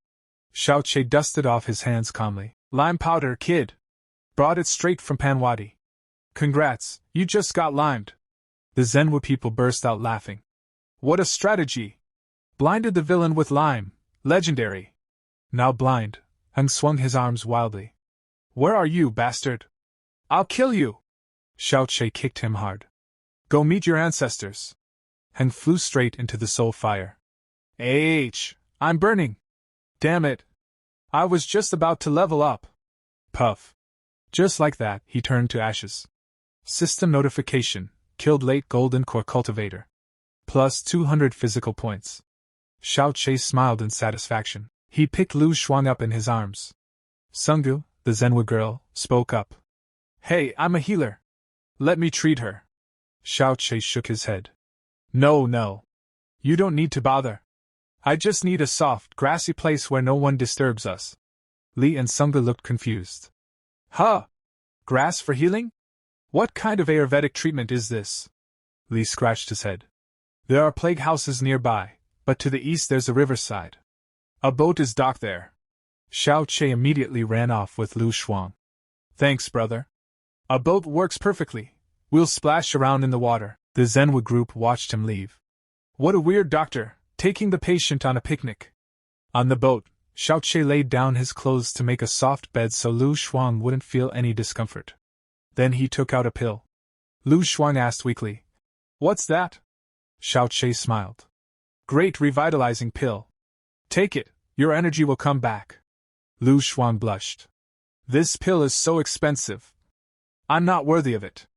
Xiao Che dusted off his hands calmly. "Lime powder, kid. Brought it straight from Panwadi. Congrats, you just got limed." The Zenwu people burst out laughing. "What a strategy! Blinded the villain with lime. Legendary." Now blind, Heng swung his arms wildly. "Where are you, bastard? I'll kill you!" Xiao Che kicked him hard. "Go meet your ancestors." Heng flew straight into the soul fire. I'm burning! Damn it! I was just about to level up." Puff. Just like that, he turned to ashes. System notification: killed late golden core cultivator. Plus 200 physical points. Xiao Che smiled in satisfaction. He picked Lu Shuang up in his arms. Sunggu, the Zenwu girl, spoke up. Hey, I'm a healer. Let me treat her. Xiao Che shook his head. No. You don't need to bother. I just need a soft, grassy place where no one disturbs us. Li and Sunga looked confused. Huh? Grass for healing? What kind of Ayurvedic treatment is this? Li scratched his head. There are plague houses nearby, but to the east there's a riverside. A boat is docked there. Xiao Che immediately ran off with Lu Shuang. Thanks, brother. A boat works perfectly. We'll splash around in the water. The Zenwa group watched him leave. What a weird doctor, taking the patient on a picnic. On the boat, Xiao Che laid down his clothes to make a soft bed so Lu Shuang wouldn't feel any discomfort. Then he took out a pill. Lu Shuang asked weakly, What's that? Xiao Che smiled. Great revitalizing pill. Take it, your energy will come back. Lu Shuang blushed. This pill is so expensive. I'm not worthy of it.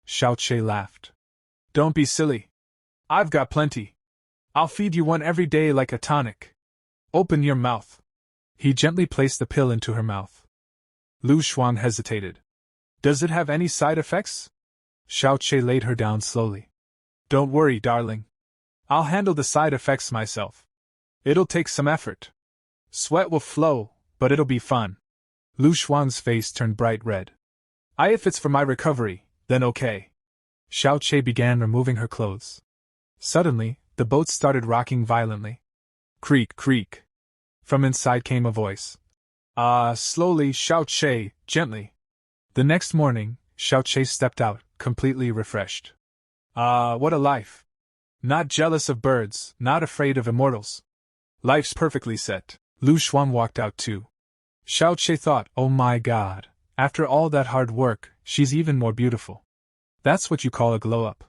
Xiao Che laughed. Don't be silly. I've got plenty. I'll feed you one every day like a tonic. Open your mouth. He gently placed the pill into her mouth. Lu Shuang hesitated. Does it have any side effects? Xiao Che laid her down slowly. Don't worry, darling. I'll handle the side effects myself. It'll take some effort. Sweat will flow, but it'll be fun. Lu Shuang's face turned bright red. If it's for my recovery, then okay. Xiao Che began removing her clothes. Suddenly, the boat started rocking violently. Creak, creak. From inside came a voice. Slowly, Xiao Che, gently. The next morning, Xiao Che stepped out, completely refreshed. What a life. Not jealous of birds, not afraid of immortals. Life's perfectly set. Lu Shuang walked out too. Xiao Che thought, oh my god, after all that hard work, she's even more beautiful. That's what you call a glow-up.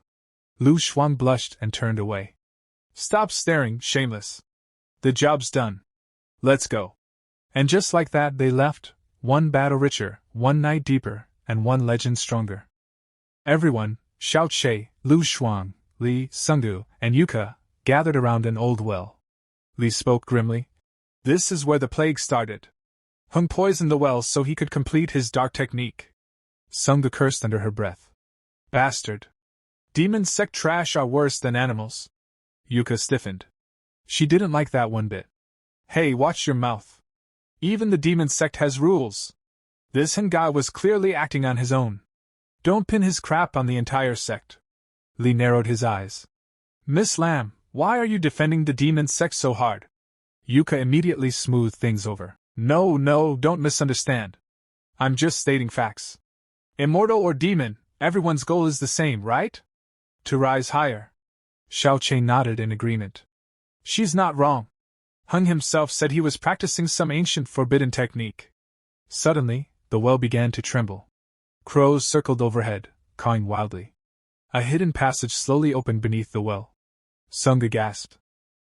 Lu Shuang blushed and turned away. Stop staring, shameless. The job's done. Let's go. And just like that they left, one battle richer, one night deeper, and one legend stronger. Everyone, Xiao Che, Lu Shuang, Li, Sunggu, and Yuka, gathered around an old well. Li spoke grimly. This is where the plague started. Hung poisoned the well so he could complete his dark technique. Sunggu cursed under her breath. Bastard. Demon sect trash are worse than animals. Yuka stiffened. She didn't like that one bit. Hey, watch your mouth. Even the demon sect has rules. This Hengai was clearly acting on his own. Don't pin his crap on the entire sect. Li narrowed his eyes. Miss Lam, why are you defending the demon sect so hard? Yuka immediately smoothed things over. No, don't misunderstand. I'm just stating facts. Immortal or demon, everyone's goal is the same, right? To rise higher. Xiao Che nodded in agreement. She's not wrong. Hung himself said he was practicing some ancient forbidden technique. Suddenly, the well began to tremble. Crows circled overhead, cawing wildly. A hidden passage slowly opened beneath the well. Sunga gasped.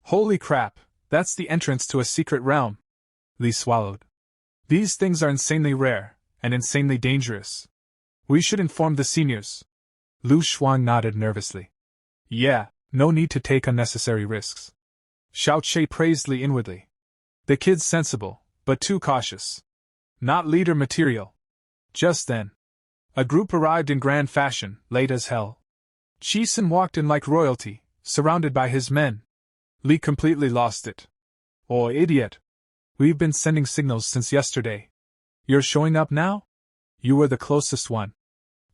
Holy crap, that's the entrance to a secret realm. Li swallowed. These things are insanely rare, and insanely dangerous. We should inform the seniors. Lu Shuang nodded nervously. Yeah, no need to take unnecessary risks. Xiao Che praised Li inwardly. The kid's sensible, but too cautious. Not leader material. Just then, a group arrived in grand fashion, late as hell. Chisun walked in like royalty, surrounded by his men. Li completely lost it. Oh, idiot. We've been sending signals since yesterday. You're showing up now? You were the closest one.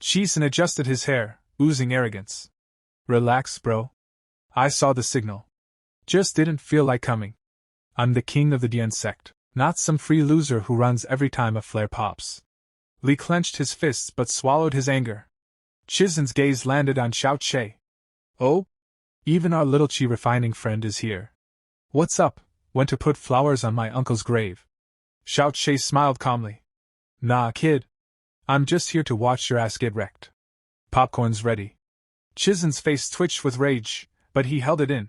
Chisun adjusted his hair, oozing arrogance. Relax, bro. I saw the signal. Just didn't feel like coming. I'm the king of the Dian sect, not some free loser who runs every time a flare pops. Li clenched his fists but swallowed his anger. Chisun's gaze landed on Xiao Che. Oh? Even our little chi refining friend is here. What's up? Went to put flowers on my uncle's grave. Xiao Che smiled calmly. Nah, kid. I'm just here to watch your ass get wrecked. Popcorn's ready. Chisun's face twitched with rage, but he held it in.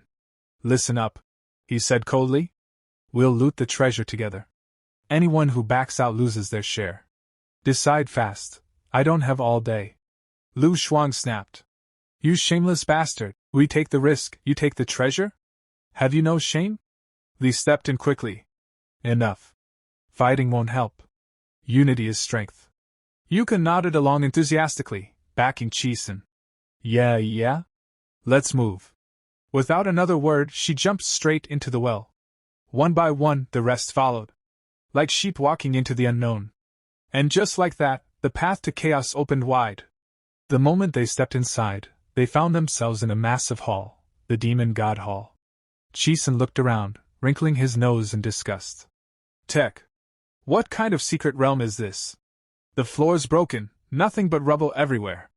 Listen up, he said coldly. We'll loot the treasure together. Anyone who backs out loses their share. Decide fast, I don't have all day. Lu Shuang snapped. You shameless bastard, we take the risk, you take the treasure? Have you no shame? Li stepped in quickly. Enough. Fighting won't help. Unity is strength. Yuka nodded along enthusiastically, backing Chisen. Yeah? Let's move. Without another word, she jumped straight into the well. One by one, the rest followed. Like sheep walking into the unknown. And just like that, the path to chaos opened wide. The moment they stepped inside, they found themselves in a massive hall, the Demon God Hall. Chisen looked around, wrinkling his nose in disgust. Tech. What kind of secret realm is this? The floor's broken, nothing but rubble everywhere.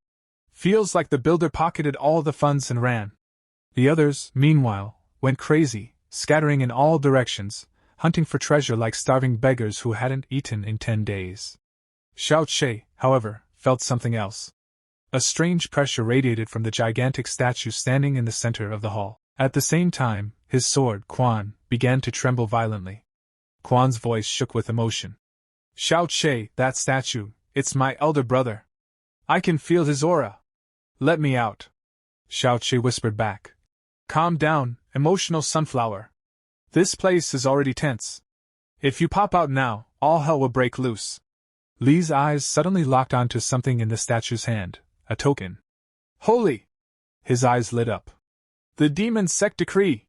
Feels like the builder pocketed all the funds and ran. The others, meanwhile, went crazy, scattering in all directions, hunting for treasure like starving beggars who hadn't eaten in 10 days. Xiao Che, however, felt something else. A strange pressure radiated from the gigantic statue standing in the center of the hall. At the same time, his sword, Quan, began to tremble violently. Quan's voice shook with emotion. Xiao Che, that statue, it's my elder brother. I can feel his aura. Let me out. Xiao Che whispered back. Calm down, emotional sunflower. This place is already tense. If you pop out now, all hell will break loose. Li's eyes suddenly locked onto something in the statue's hand, a token. Holy! His eyes lit up. The Demon Sect decree!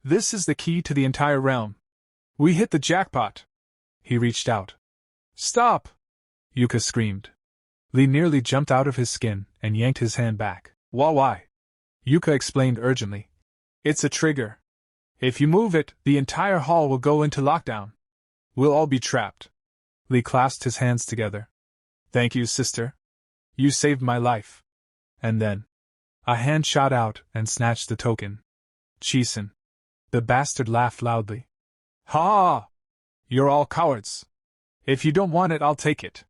This is the key to the entire realm. We hit the jackpot. He reached out. Stop! Yuka screamed. Li nearly jumped out of his skin and yanked his hand back. Why? Yuka explained urgently. It's a trigger. If you move it, the entire hall will go into lockdown. We'll all be trapped. Li clasped his hands together. Thank you, sister. You saved my life. And then a hand shot out and snatched the token. Chisen. The bastard laughed loudly. Ha! You're all cowards. If you don't want it, I'll take it.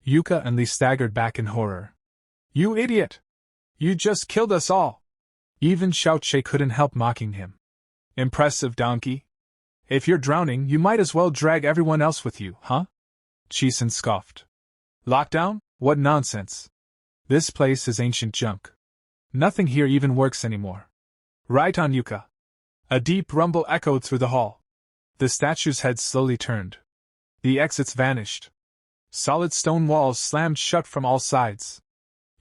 Yuka and Li staggered back in horror. You idiot! You just killed us all! Even Xiao Che couldn't help mocking him. Impressive, donkey. If you're drowning, you might as well drag everyone else with you, huh? Chisen scoffed. Lockdown? What nonsense. This place is ancient junk. Nothing here even works anymore. Right on, Yuka. A deep rumble echoed through the hall. The statue's head slowly turned. The exits vanished. Solid stone walls slammed shut from all sides.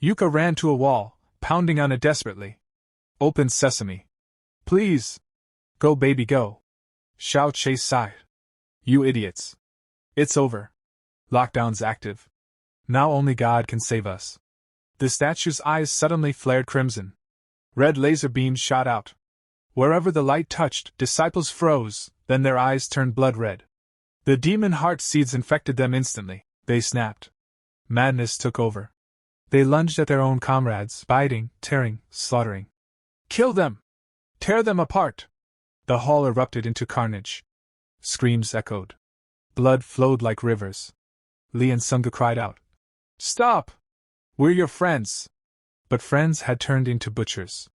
Yuka ran to a wall, pounding on it desperately. Open sesame. Please. Go, baby, go. Xiao Che sighed. You idiots. It's over. Lockdown's active. Now only God can save us. The statue's eyes suddenly flared crimson. Red laser beams shot out. Wherever the light touched, disciples froze, then their eyes turned blood red. The demon heart seeds infected them instantly. They snapped. Madness took over. They lunged at their own comrades, biting, tearing, slaughtering. Kill them! Tear them apart! The hall erupted into carnage. Screams echoed. Blood flowed like rivers. Li and Sunga cried out. Stop! We're your friends! But friends had turned into butchers.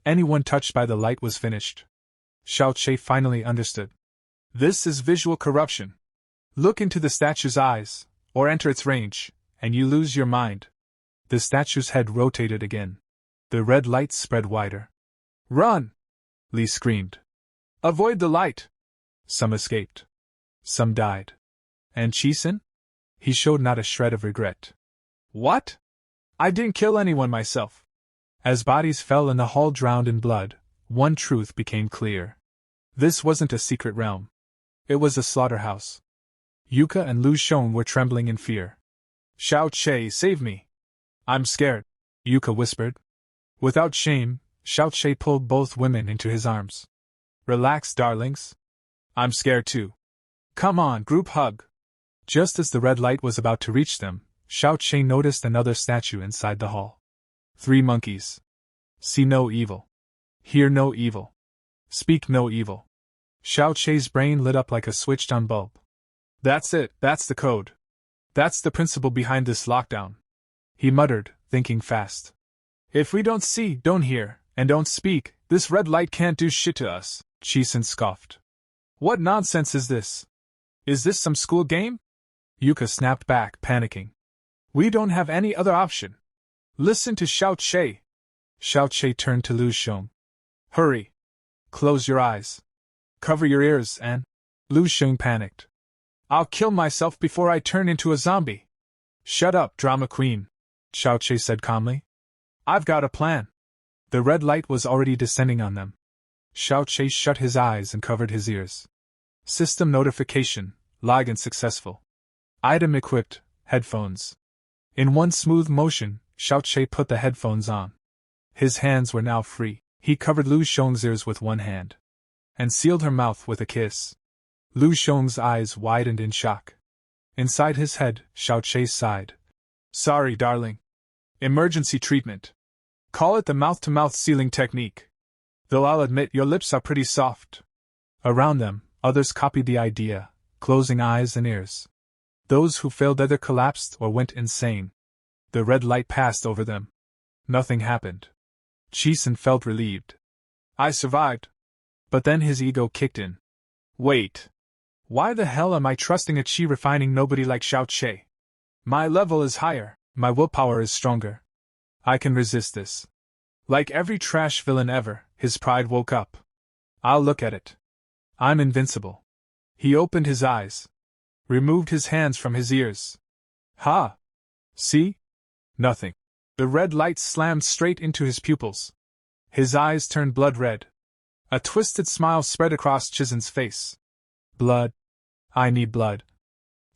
Anyone touched by the light was finished. Xiao Che finally understood. This is visual corruption. Look into the statue's eyes, or enter its range, and you lose your mind. The statue's head rotated again. The red light spread wider. Run! Li screamed. Avoid the light! Some escaped. Some died. And Chisen? He showed not a shred of regret. What? I didn't kill anyone myself. As bodies fell in the hall drowned in blood, one truth became clear. This wasn't a secret realm. It was a slaughterhouse. Yuka and Lu Shon were trembling in fear. Xiao Che, save me. I'm scared, Yuka whispered. Without shame, Xiao Che pulled both women into his arms. Relax, darlings. I'm scared too. Come on, group hug. Just as the red light was about to reach them, Xiao Che noticed another statue inside the hall. 3 monkeys. See no evil. Hear no evil. Speak no evil. Xiao Che's brain lit up like a switched-on bulb. That's it, that's the code. That's the principle behind this lockdown. He muttered, thinking fast. If we don't see, don't hear, and don't speak, this red light can't do shit to us, Chisen scoffed. What nonsense is this? Is this some school game? Yuka snapped back, panicking. We don't have any other option. Listen to Xiao Che. Xiao Che turned to Lu Shon. Hurry. Close your eyes. Cover your ears and... Lu Shon panicked. I'll kill myself before I turn into a zombie. Shut up, drama queen, Xiao Che said calmly. I've got a plan. The red light was already descending on them. Xiao Che shut his eyes and covered his ears. System notification, login successful. Item equipped, headphones. In one smooth motion, Xiao Che put the headphones on. His hands were now free. He covered Lu Sheng's ears with one hand and sealed her mouth with a kiss. Lu Sheng's eyes widened in shock. Inside his head, Xiao Che sighed. Sorry, darling. Emergency treatment. Call it the mouth-to-mouth sealing technique. Though I'll admit your lips are pretty soft. Around them, others copied the idea, closing eyes and ears. Those who failed either collapsed or went insane. The red light passed over them. Nothing happened. Chisen felt relieved. I survived. But then his ego kicked in. Wait. Why the hell am I trusting a chi refining nobody like Xiao Che? My level is higher, my willpower is stronger. I can resist this. Like every trash villain ever, his pride woke up. I'll look at it. I'm invincible. He opened his eyes. Removed his hands from his ears. Ha! See? Nothing. The red light slammed straight into his pupils. His eyes turned blood red. A twisted smile spread across Chisen's face. Blood. I need blood.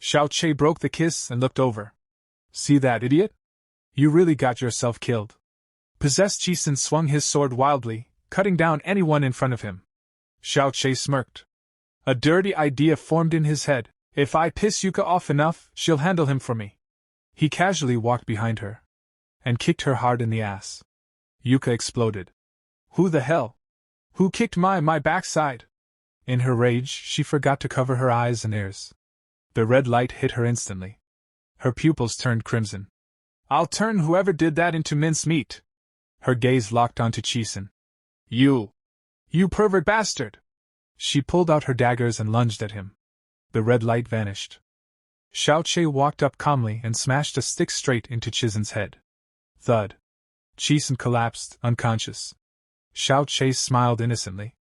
Xiao Che broke the kiss and looked over. See that idiot? You really got yourself killed. Possessed Chisen swung his sword wildly, cutting down anyone in front of him. Xiao Che smirked. A dirty idea formed in his head. If I piss Yuka off enough, she'll handle him for me. He casually walked behind her and kicked her hard in the ass. Yuka exploded. Who the hell? Who kicked my backside? In her rage, she forgot to cover her eyes and ears. The red light hit her instantly. Her pupils turned crimson. I'll turn whoever did that into mincemeat. Her gaze locked onto Chisen. You pervert bastard! She pulled out her daggers and lunged at him. The red light vanished. Xiao Che walked up calmly and smashed a stick straight into Chisen's head. Thud. Chisen collapsed, unconscious. Xiao Che smiled innocently.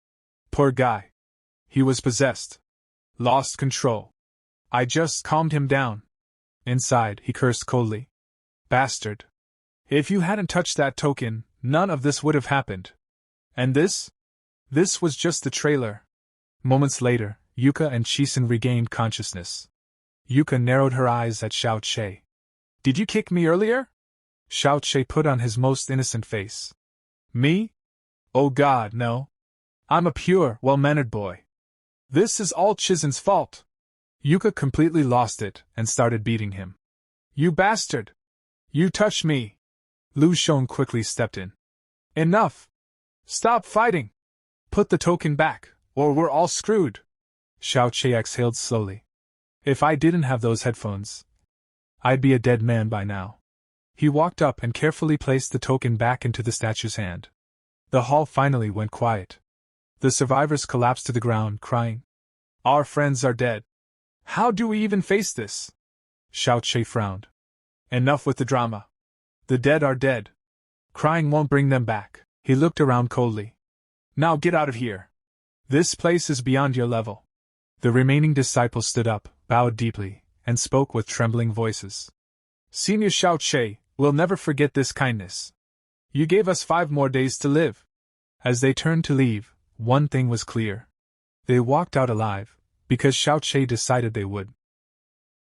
Poor guy. He was possessed. Lost control. I just calmed him down. Inside, he cursed coldly. Bastard. If you hadn't touched that token, none of this would have happened. And this? This was just the trailer. Moments later, Yuka and Chisen regained consciousness. Yuka narrowed her eyes at Xiao Che. Did you kick me earlier? Xiao Che put on his most innocent face. Me? Oh God, no. I'm a pure, well-mannered boy. This is all Chisen's fault. Yuka completely lost it and started beating him. You bastard! You touched me! Lu Sheng quickly stepped in. Enough! Stop fighting! Put the token back, or we're all screwed! Xiao Che exhaled slowly. If I didn't have those headphones, I'd be a dead man by now. He walked up and carefully placed the token back into the statue's hand. The hall finally went quiet. The survivors collapsed to the ground, crying. Our friends are dead. How do we even face this? Xiao Che frowned. Enough with the drama. The dead are dead. Crying won't bring them back. He looked around coldly. Now get out of here. This place is beyond your level. The remaining disciples stood up, bowed deeply, and spoke with trembling voices. Senior Xiao Che, we'll never forget this kindness. You gave us 5 more days to live. As they turned to leave, one thing was clear. They walked out alive, because Xiao Che decided they would.